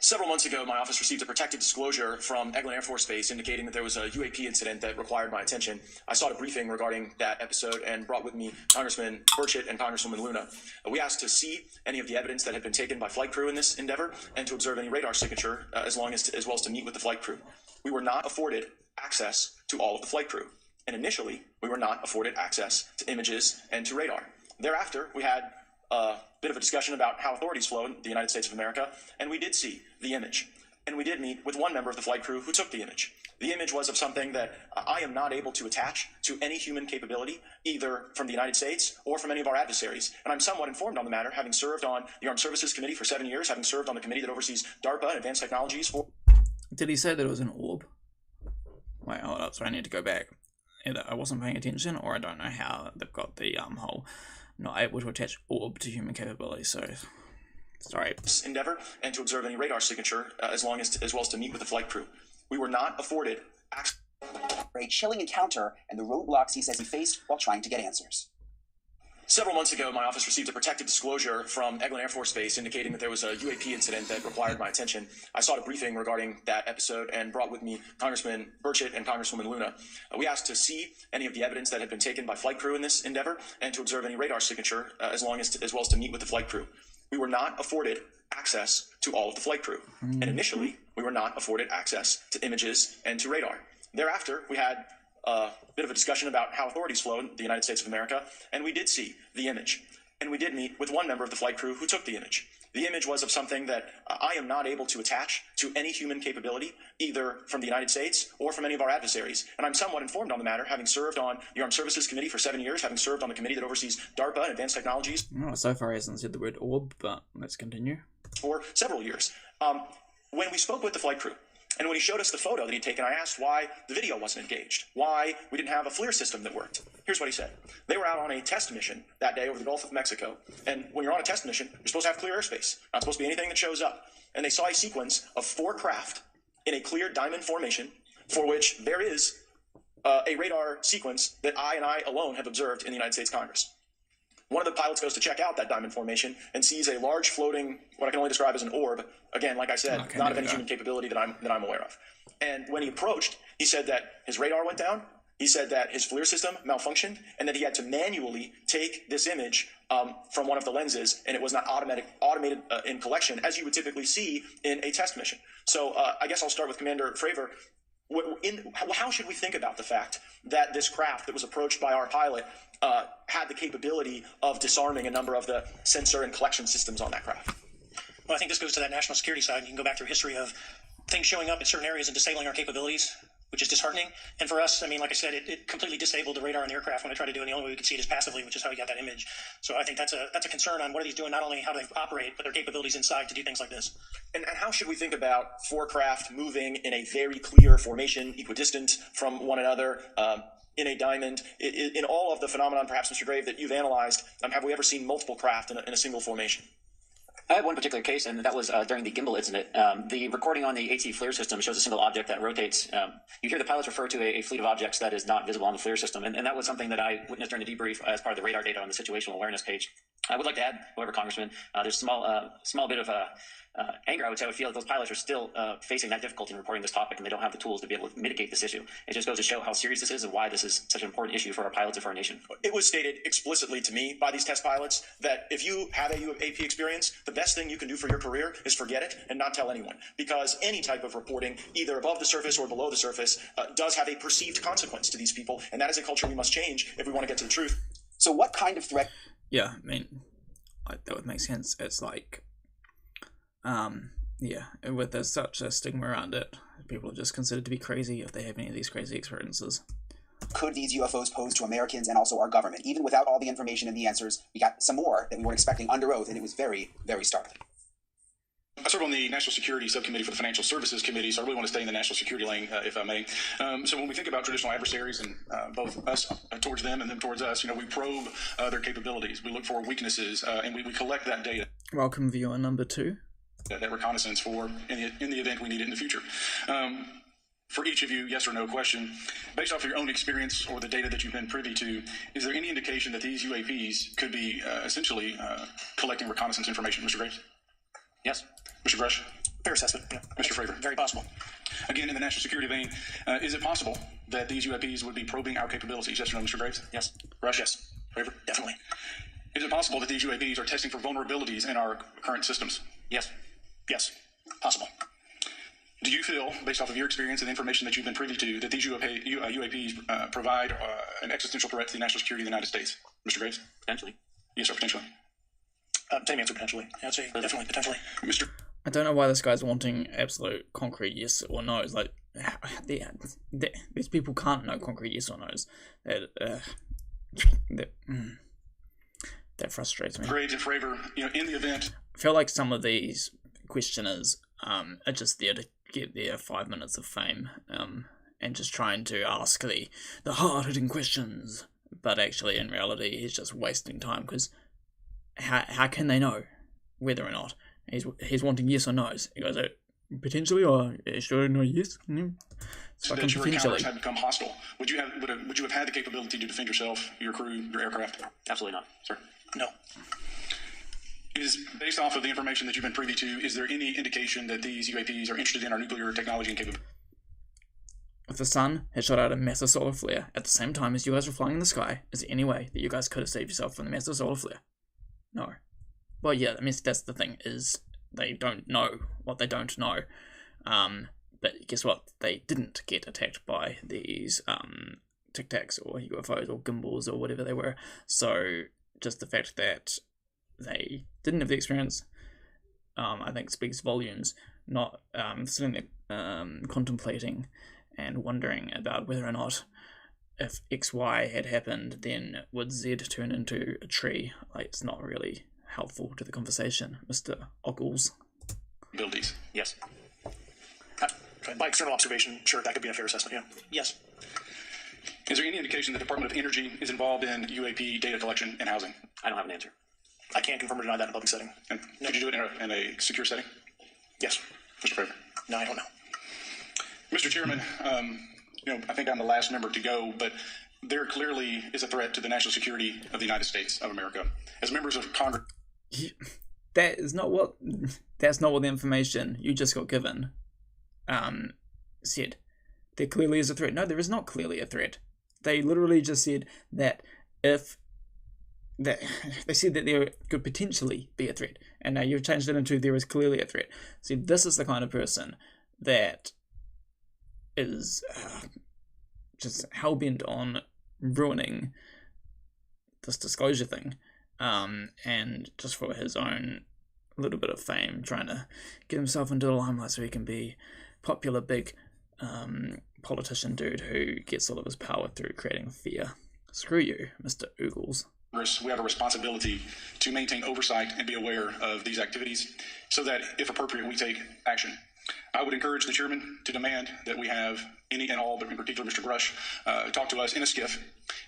Several months ago, my office received a protected disclosure from Eglin Air Force Base indicating that there was a UAP incident that required my attention. I sought a briefing regarding that episode and brought with me Congressman Burchett and Congresswoman Luna. We asked to see any of the evidence that had been taken by flight crew in this endeavor and to observe any radar signature as well as to meet with the flight crew. We were not afforded access to all of the flight crew. And initially, we were not afforded access to images and to radar. Thereafter, we had a bit of a discussion about how authorities flow in the United States of America, and we did see the image. And we did meet with one member of the flight crew who took the image. The image was of something that I am not able to attach to any human capability, either from the United States or from any of our adversaries. And I'm somewhat informed on the matter, having served on the Armed Services Committee for 7 years, having served on the committee that oversees DARPA and advanced technologies for... Did he say that it was an orb? Wait, hold up, so I need to go back. Either I wasn't paying attention, or I don't know how they've got the whole not able to attach orb to human capability, so... Sorry. Endeavor, and to observe any radar signature, as well as to meet with the flight crew. We were not afforded access... A chilling encounter and the roadblocks he says he faced while trying to get answers. Several months ago, my office received a protected disclosure from Eglin Air Force Base indicating that there was a UAP incident that required my attention. I sought a briefing regarding that episode and brought with me Congressman Burchett and Congresswoman Luna. We asked to see any of the evidence that had been taken by flight crew in this endeavor and to observe any radar signature, as well as to meet with the flight crew. We were not afforded access to all of the flight crew. And initially, we were not afforded access to images and to radar. Thereafter, we had a bit of a discussion about how authorities flow in the United States of America, and we did see the image. And we did meet with one member of the flight crew who took the image. The image was of something that I am not able to attach to any human capability, either from the United States or from any of our adversaries. And I'm somewhat informed on the matter, having served on the Armed Services Committee for 7 years, having served on the committee that oversees DARPA and advanced technologies. Oh, so far he hasn't said the word orb, but let's continue. For several years. When we spoke with the flight crew, and when he showed us the photo that he'd taken, I asked why the video wasn't engaged, why we didn't have a FLIR system that worked. Here's what he said. They were out on a test mission that day over the Gulf of Mexico, and when you're on a test mission, you're supposed to have clear airspace. Not supposed to be anything that shows up. And they saw a sequence of 4 craft in a clear diamond formation for which there is a radar sequence that I alone have observed in the United States Congress. One of the pilots goes to check out that diamond formation and sees a large floating, what I can only describe as an orb. Again, like I said, not of any human capability that I'm aware of. And when he approached, he said that his radar went down. He said that his FLIR system malfunctioned and that he had to manually take this image from one of the lenses, and it was not automated in collection as you would typically see in a test mission. So I guess I'll start with Commander Fravor. How should we think about the fact that this craft that was approached by our pilot had the capability of disarming a number of the sensor and collection systems on that craft? Well, I think this goes to that national security side. You can go back through history of things showing up in certain areas and disabling our capabilities, which is disheartening. And for us, I mean, like I said, it completely disabled the radar on the aircraft when I tried to do it. And the only way we could see it is passively, which is how we got that image. So I think that's a concern on what are these doing, not only how they operate, but their capabilities inside to do things like this. And how should we think about 4 craft moving in a very clear formation, equidistant from one another, in a diamond? In all of the phenomenon, perhaps, Mr. Grave, that you've analyzed, have we ever seen multiple craft in a single formation? I had one particular case, and that was during the gimbal incident. The recording on the AT FLIR system shows a single object that rotates. You hear the pilots refer to a fleet of objects that is not visible on the FLIR system, and that was something that I witnessed during the debrief as part of the radar data on the situational awareness page. I would like to add, however, Congressman, there's a small bit of anger, I would say. I would feel that those pilots are still facing that difficulty in reporting this topic, and they don't have the tools to be able to mitigate this issue. It just goes to show how serious this is and why this is such an important issue for our pilots and for our nation. It was stated explicitly to me by these test pilots that if you have a UAP experience, the best thing you can do for your career is forget it and not tell anyone, because any type of reporting, either above the surface or below the surface, does have a perceived consequence to these people, and that is a culture we must change if we want to get to the truth. So what kind of threat? Yeah, I mean, that would make sense. It's like, yeah, with there's such a stigma around it, people are just considered to be crazy if they have any of these crazy experiences. Could these UFOs pose to Americans and also our government? Even without all the information and the answers, we got some more that we weren't expecting under oath, and it was very, very startling. I serve on the National Security Subcommittee for the Financial Services Committee, so I really want to stay in the national security lane, if I may. So when we think about traditional adversaries and both us towards them and them towards us, we probe their capabilities. We look for weaknesses, and we collect that data. Welcome, viewer number 2. That reconnaissance for in the event we need it in the future. For each of you, yes or no question, based off of your own experience or the data that you've been privy to, is there any indication that these UAPs could be essentially collecting reconnaissance information? Mr. Graves? Yes. Mr. Grush? Fair assessment. Yeah. Mr. Fravor? Very possible. Again, in the national security vein, is it possible that these UAPs would be probing our capabilities? Yes or no, Mr. Graves? Yes. Rush? Yes. Fravor? Definitely. Is it possible that these UAPs are testing for vulnerabilities in our current systems? Yes. Yes. Possible. Do you feel, based off of your experience and the information that you've been privy to, that these UAPs provide an existential threat to the national security of the United States? Mr. Graves? Potentially. Yes, sir, potentially. Same answer, potentially. I'd say definitely, potentially. Mr. I don't know why this guy's wanting absolute concrete yes or no's. Like, these people can't know concrete yes or no's. That frustrates me. Graves and Fravor, in the event... I feel like some of these questioners are just there to get their 5 minutes of fame, and just trying to ask the hard-hitting questions. But actually, in reality, he's just wasting time, because how can they know whether or not he's wanting yes or no's? He goes, Potentially, or sure, no, yes. It's fucking that your potentially. encounters had become hostile. Would you have had the capability to defend yourself, your crew, your aircraft? Absolutely not. Sir? No. Is based off of the information that you've been privy to, is there any indication that these UAPs are interested in our nuclear technology and capability? If the sun had shot out a massive solar flare at the same time as you guys were flying in the sky, is there any way that you guys could have saved yourself from the massive solar flare? No. Well, yeah, I mean, that's the thing, is they don't know what they don't know. But guess what? They didn't get attacked by these Tic Tacs or UFOs or gimbals or whatever they were. So just the fact that they didn't have the experience, I think speaks volumes. Not sitting there contemplating and wondering about whether or not if XY had happened, then would Z turn into a tree. Like, it's not really helpful to the conversation, Mr. Ogles. Abilities. Yes. By external observation, sure, that could be a fair assessment, yeah. Yes. Is there any indication the Department of Energy is involved in UAP data collection and housing? I don't have an answer. I can't confirm or deny that in a public setting. And could you do it in a secure setting? Yes. Mr. Praver. No, I don't know. Mr. Chairman, I think I'm the last member to go, but there clearly is a threat to the national security of the United States of America. As members of Congress... That's not what the information you just got given said. There clearly is a threat. No, there is not clearly a threat. They literally just said that they said that there could potentially be a threat, and now you've changed it into there is clearly a threat. See, this is the kind of person that is just hell-bent on ruining this disclosure thing, and just for his own little bit of fame, trying to get himself into the limelight so he can be popular big politician dude who gets all of his power through creating fear. Screw you, Mr. Oogles. We have a responsibility to maintain oversight and be aware of these activities so that, if appropriate, we take action. I would encourage the chairman to demand that we have any and all, but in particular Mr. Grush, talk to us in a skiff.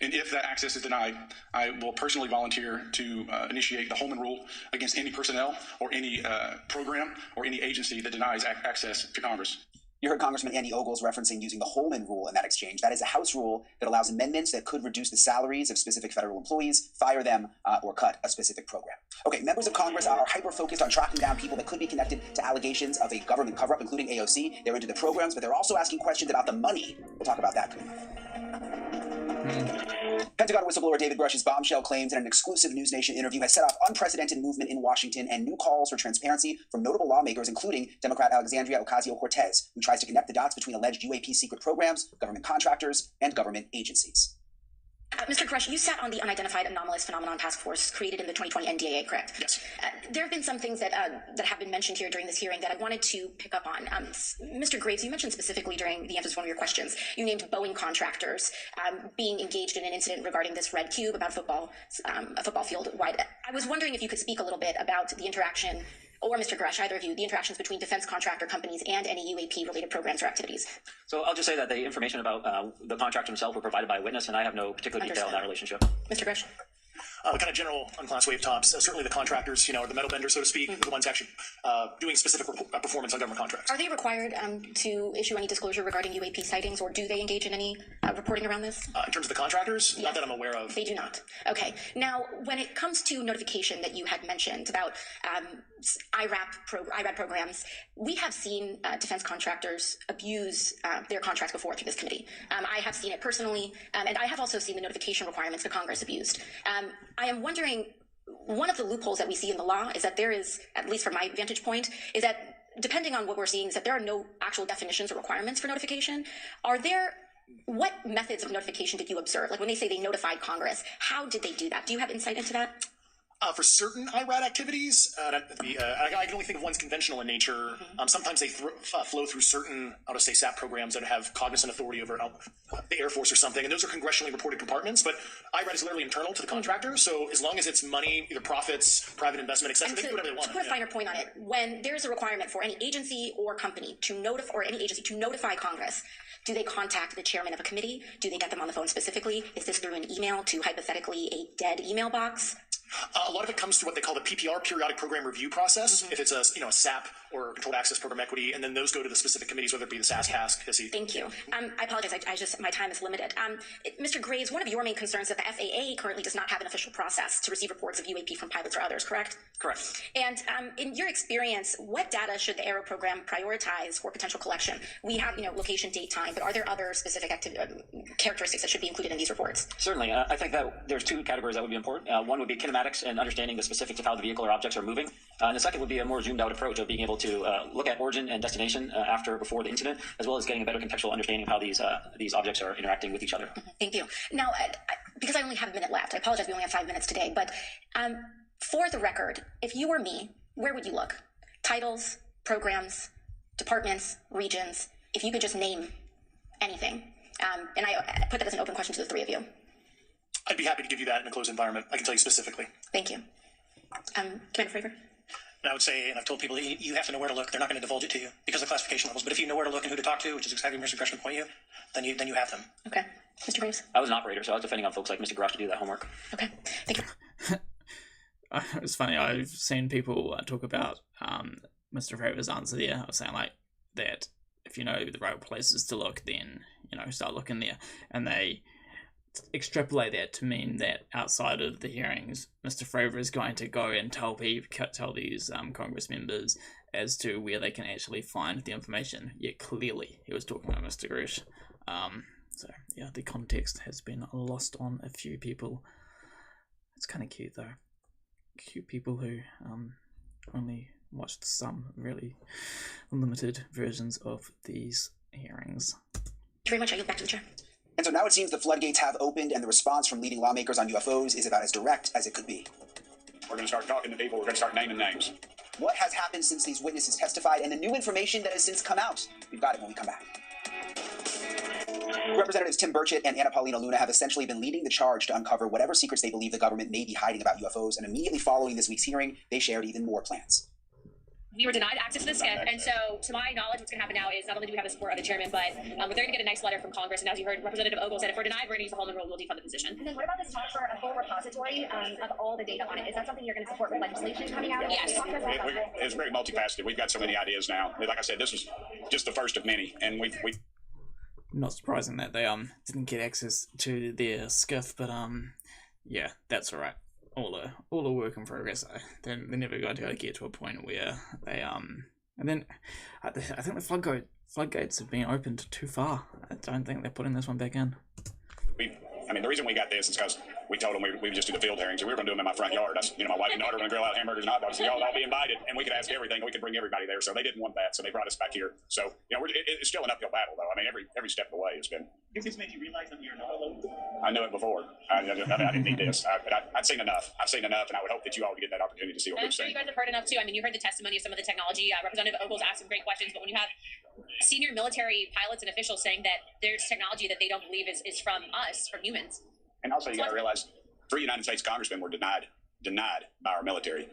And if that access is denied, I will personally volunteer to initiate the Holman Rule against any personnel or any program or any agency that denies access to Congress. You heard Congressman Andy Ogles referencing using the Holman Rule in that exchange. That is a House rule that allows amendments that could reduce the salaries of specific federal employees, fire them, or cut a specific program. Okay, members of Congress are hyper-focused on tracking down people that could be connected to allegations of a government cover-up, including AOC. They're into the programs, but they're also asking questions about the money. We'll talk about that. Pentagon whistleblower David Grush's bombshell claims in an exclusive News Nation interview has set off unprecedented movement in Washington and new calls for transparency from notable lawmakers, including Democrat Alexandria Ocasio-Cortez, who tries to connect the dots between alleged UAP secret programs, government contractors, and government agencies. Mr. Grush, you sat on the Unidentified Anomalous Phenomenon Task Force created in the 2020 NDAA, correct? Yes. There have been some things that have been mentioned here during this hearing that I wanted to pick up on. Mr. Graves, you mentioned specifically during the answers to one of your questions, you named Boeing contractors being engaged in an incident regarding this red cube about a football field wide. I was wondering if you could speak a little bit about the interaction, or Mr. Grush, either of you, the interactions between defense contractor companies and any UAP-related programs or activities. So I'll just say that the information about the contractor himself were provided by a witness, and I have no particular detail in that relationship. Mr. Grush? Kind of general on class wave tops, certainly the contractors, or the metal benders, so to speak, the ones actually doing specific performance on government contracts. Are they required to issue any disclosure regarding UAP sightings, or do they engage in any reporting around this? In terms of the contractors, Yes. Not that I'm aware of. They do not. Okay. Now, when it comes to notification that you had mentioned about IRAD programs, we have seen defense contractors abuse their contracts before through this committee. I have seen it personally, and I have also seen the notification requirements to Congress abused. I am wondering, one of the loopholes that we see in the law is that there is, at least from my vantage point, is that depending on what we're seeing, is that there are no actual definitions or requirements for notification. What methods of notification did you observe? Like when they say they notified Congress, how did they do that? Do you have insight into that? For certain IRAD activities, I can only think of ones conventional in nature. Sometimes they flow through certain, I'll just say, SAP programs that have cognizant authority over the Air Force or something, and those are congressionally reported compartments, but IRAD is literally internal to the contractor, so as long as it's money, either profits, private investment, etc., they can do whatever they want. To put a finer point on it, when there's a requirement for any agency or company to notify Congress, do they contact the chairman of a committee? Do they get them on the phone specifically? Is this through an email to hypothetically a dead email box? A lot of it comes through what they call the PPR, periodic program review process. If it's a a SAP or controlled access program equity, and then those go to the specific committees, whether it be the SAS, CASC, HISI. Thank you. I apologize. I just my time is limited. Mr. Graves, one of your main concerns is that the FAA currently does not have an official process to receive reports of UAP from pilots or others. Correct? Correct. And in your experience, what data should the Aero program prioritize for potential collection? We have location, date, time, but are there other specific characteristics that should be included in these reports? Certainly. I think that there's two categories that would be important. One would be kinematics and understanding the specifics of how the vehicle or objects are moving. And the second would be a more zoomed out approach of being able to look at origin and destination before the incident, as well as getting a better contextual understanding of how these objects are interacting with each other. Thank you. Now, because I only have a minute left, I apologize, we only have 5 minutes today, but for the record, if you were me, where would you look? Titles, programs, departments, regions, if you could just name anything. And I put that as an open question to the three of you. I'd be happy to give you that in a closed environment. I can tell you specifically. Thank you. Commander Fravor? And I would say, and I've told people, you have to know where to look. They're not going to divulge it to you because of classification levels. But if you know where to look and who to talk to, which is exactly where Mr. Grush would point you, then you have them. Okay. Mr. Graves? I was an operator, so I was defending on folks like Mr. Grush to do that homework. Okay. Thank you. It's funny, I've seen people talk about Mr. Fravor's answer there, of saying like that if you know the right places to look, then start looking there, and they extrapolate that to mean that outside of the hearings, Mr. Fravor is going to go and tell these Congress members as to where they can actually find the information. Yet clearly he was talking about Mr. Grush. So yeah, the context has been lost on a few people. It's kind of cute though. Cute people who only watched some really limited versions of these hearings. Thank you very much. I yield back to the chair. And so now it seems the floodgates have opened, and the response from leading lawmakers on UFOs is about as direct as it could be. We're going to start talking to people. We're going to start naming names. What has happened since these witnesses testified, and the new information that has since come out? We've got it when we come back. Representatives Tim Burchett and Anna Paulina Luna have essentially been leading the charge to uncover whatever secrets they believe the government may be hiding about UFOs, and immediately following this week's hearing, they shared even more plans. We were denied access to the SCIF, and so to my knowledge, what's going to happen now is not only do we have the support of the chairman, but they're going to get a nice letter from Congress, and as you heard, Representative Ogle said, if we're denied, we're going to use the whole new rule, we'll defund the position. And then what about this talk for a full repository of all the data on it? Is that something you're going to support with legislation coming out? Yes. It's very multifaceted. We've got so many ideas now. Like I said, this is just the first of many, and we. Not surprising that they didn't get access to their SCIF, but yeah, that's alright. All a work in progress. They're never going to get to a point where they and then I think the floodgates have been opened too far. I don't think they're putting this one back in. The reason we got this is because we told them we would just do the field hearings, and we were going to do them in my front yard. My wife and daughter were going to grill out hamburgers and hot dogs, so y'all all be invited, and we could ask everything, and we could bring everybody there. So they didn't want that, so they brought us back here. So it's still an uphill battle, though. Every step of the way has been. If this made you realize that you're not alone. I knew it before. I didn't need this, but I'd seen enough. I've seen enough, and I would hope that you all would get that opportunity to see what And I'm we've sure seen. you guys have heard enough too. You heard the testimony of some of the technology. Representative Ogle's asked some great questions, but when you have senior military pilots and officials saying that there's technology that they don't believe is from us, from humans. And also, you got to realize, 3 United States congressmen were denied by our military.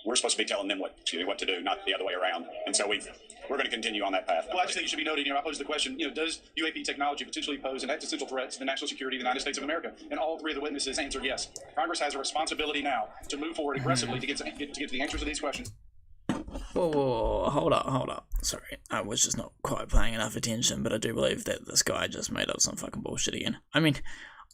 We're supposed to be telling them what to do, not the other way around. And so we're going to continue on that path. Well, I just think it should be noted, I pose the question, does UAP technology potentially pose an existential threat to the national security of the United States of America? And all 3 of the witnesses answered yes. Congress has a responsibility now to move forward aggressively to get to the answers to these questions. Whoa, hold up. Sorry, I was just not quite paying enough attention, but I do believe that this guy just made up some fucking bullshit again.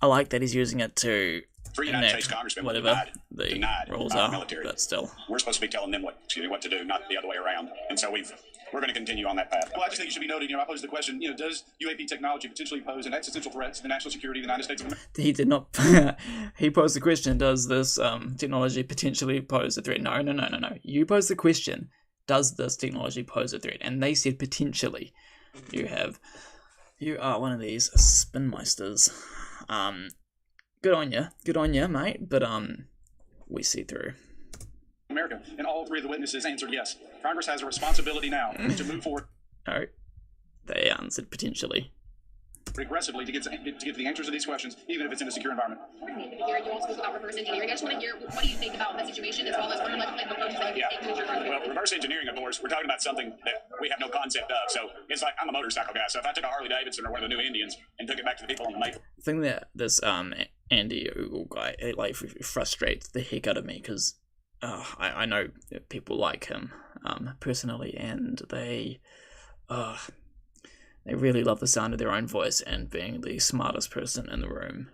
I like that he's using it to 3 United States congressmen were whatever denied the rules by our are, military. but still. We're supposed to be telling them what to do, not the other way around. And so we're going to continue on that path. Well, I just think it should be noted, I pose the question, does UAP technology potentially pose an existential threat to the national security of the United States of America? He did not. He posed the question, does this technology potentially pose a threat? No. You posed the question, does this technology pose a threat? And they said potentially. You are one of these spinmeisters. Good on you, mate. But we see through. America, and all 3 of the witnesses answered yes. Congress has a responsibility now to move forward. No, they answered potentially. Aggressively to get to the answers to these questions, even if it's in a secure environment. You all spoke about reverse engineering. I just want to hear what do you think about the situation as well as what are legislative approaches that you take to your Well, reverse engineering, of course, we're talking about something that we have no concept of. So it's like, I'm a motorcycle guy. So if I took a Harley Davidson or one of the new Indians and took it back to the people on the maple. The thing that this Andy Ogle guy, it like frustrates the heck out of me because I know people like him personally, and they really love the sound of their own voice and being the smartest person in the room.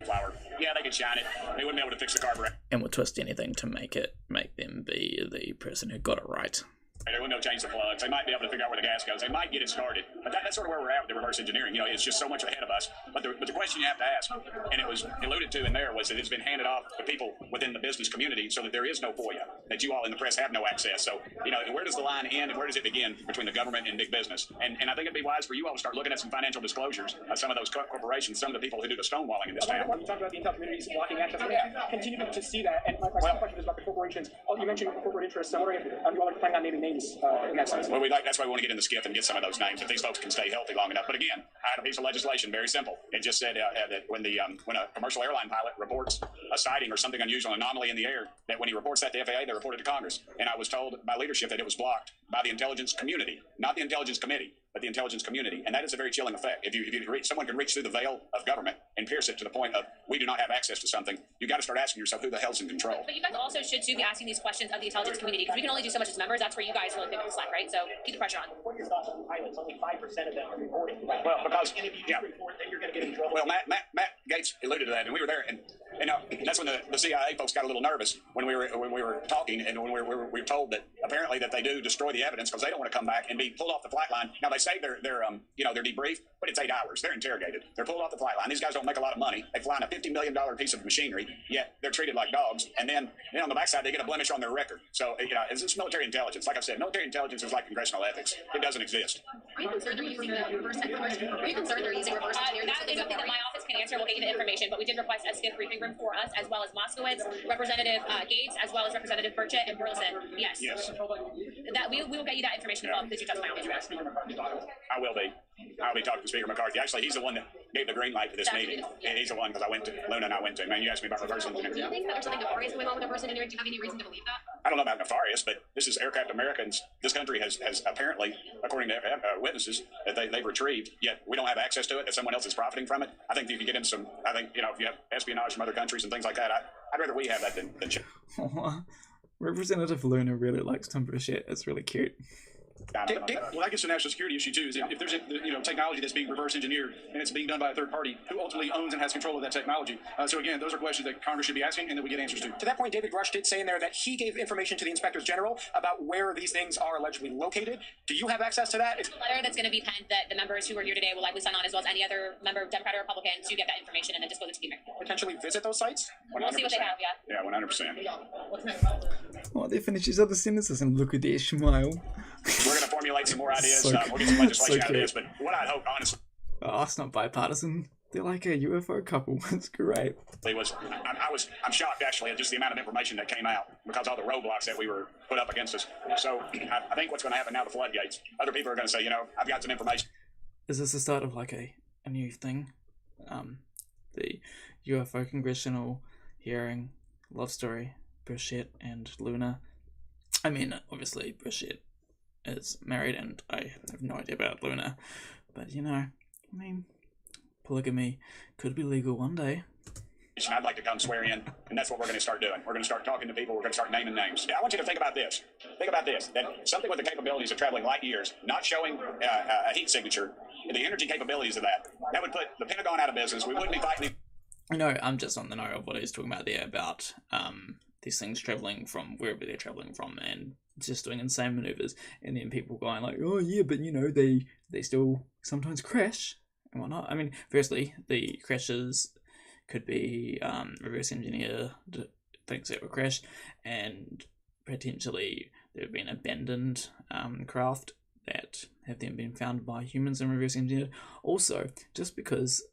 Flower. Yeah, they could shine it. They wouldn't be able to fix the carburetor. And will twist anything to make them be the person who got it right. They wouldn't know change the plugs. They might be able to figure out where the gas goes. They might get it started. But that's sort of where we're at with the reverse engineering. You know, it's just so much ahead of us. But the question you have to ask, and it was alluded to in there, was that it's been handed off to people within the business community so that there is no FOIA, that you all in the press have no access. So, you know, where does the line end and where does it begin between the government and big business? And I think it'd be wise for you all to start looking at some financial disclosures of some of those corporations, some of the people who do the stonewalling in this town. You talked about the intel communities blocking access. Continue to see that. And my second question is about the corporations. You mentioned corporate interests. I'm wondering if you all are planning on naming names in that sense. Well, that's why we want to get in the skiff and get some of those names if these folks can stay healthy long enough. But again, I had a piece of legislation, very simple. It just said that when a commercial airline pilot reports a sighting or something unusual, anomaly in the air, that when he reports that to FAA, they report it to Congress. And I was told by leadership that it was blocked by the intelligence community, not the intelligence committee, but the intelligence community. And that is a very chilling effect. If someone can reach through the veil of government and pierce it to the point of we do not have access to something, you got to start asking yourself who the hell's in control. But you guys also should be asking these questions of the intelligence community because we can only do so much as members. That's where you guys really pick up the slack, right? So keep the pressure on. What are your thoughts on pilots? Only 5% of them are reporting. Well, because and if you report, then you're going to get in trouble. Well, Matt Gates alluded to that, and we were there, and that's when the CIA folks got a little nervous when we were talking, and when we were told that apparently that they do destroy the evidence because they don't want to come back and be pulled off the flight line. Now they say they're debriefed, but it's 8 hours. They're interrogated. They're pulled off the flight line. These guys don't make a lot of money. They fly in a $50 million piece of machinery, yet they're treated like dogs. And then on the backside, they get a blemish on their record. So it's military intelligence. Like I've said, military intelligence is like congressional ethics. It doesn't exist. Are you concerned they're using reverse engineering? Are you concerned they're using reverse engineering? That is something that my office can answer. We'll get you the information, but we did request a skiff briefing room for us, as well as Moskowitz, Representative Gates, as well as Representative Burchett and Burleson. Yes. That we will get you that information as well because you touched my office. I will be. I'll be talking to Speaker McCarthy. Actually, he's the one that gave the green light to this meeting. And he's the one because Luna and I went to. Man, you asked me about reverse engineering. Do you think that there's something nefarious going on with reverse engineering? Do you have any reason to believe that? I don't know about nefarious, but this is aircraft Americans. This country has apparently, according to witnesses, that they've retrieved, yet we don't have access to it, that someone else is profiting from it. I think you can get into some, if you have espionage from other countries and things like that, I'd rather we have that than Representative Luna really likes Tim Burchett. It's really cute. Well, that gets to national security issue too. Is if there's technology that's being reverse engineered and it's being done by a third party, who ultimately owns and has control of that technology? So again, those are questions that Congress should be asking and that we get answers to. To that point, David Grush did say in there that he gave information to the inspectors general about where these things are allegedly located. Do you have access to that? It's a letter that's going to be penned that the members who are here today will likely sign on, as well as any other member, Democrat or Republican, to get that information and then disclose it to the American people. Potentially visit those sites? 100%. We'll see what they have. Yeah, 100%. Oh, they finish his other sentences and look at their smile. We're going to formulate some more ideas. So we'll get some legislation so out of this. But what I hope, honestly, oh, it's not bipartisan. They're like a UFO couple. It's great. I'm shocked actually at just the amount of information that came out because all the roadblocks that we were put up against us. So I think what's going to happen now, the floodgates. Other people are going to say, I've got some information. Is this the start of like a new thing? The UFO congressional hearing, love story, Burchett and Luna. I mean, obviously Burchett is married and I have no idea about Luna, but polygamy could be legal one day. I'd like to come swear in, and that's what we're going to start doing. We're going to start talking to people. We're going to start naming names. I want you to think about this. That something with the capabilities of traveling light years, not showing a heat signature, and the energy capabilities of that would put the Pentagon out of business. We wouldn't be fighting. No, I'm just on the note of what he's talking about there about these things traveling from wherever they're traveling from and just doing insane maneuvers, and then people going like, oh yeah, but they still sometimes crash and whatnot. I mean, firstly, the crashes could be reverse engineered things that were crashed, and potentially there have been abandoned craft that have then been found by humans and reverse engineered. Also, just because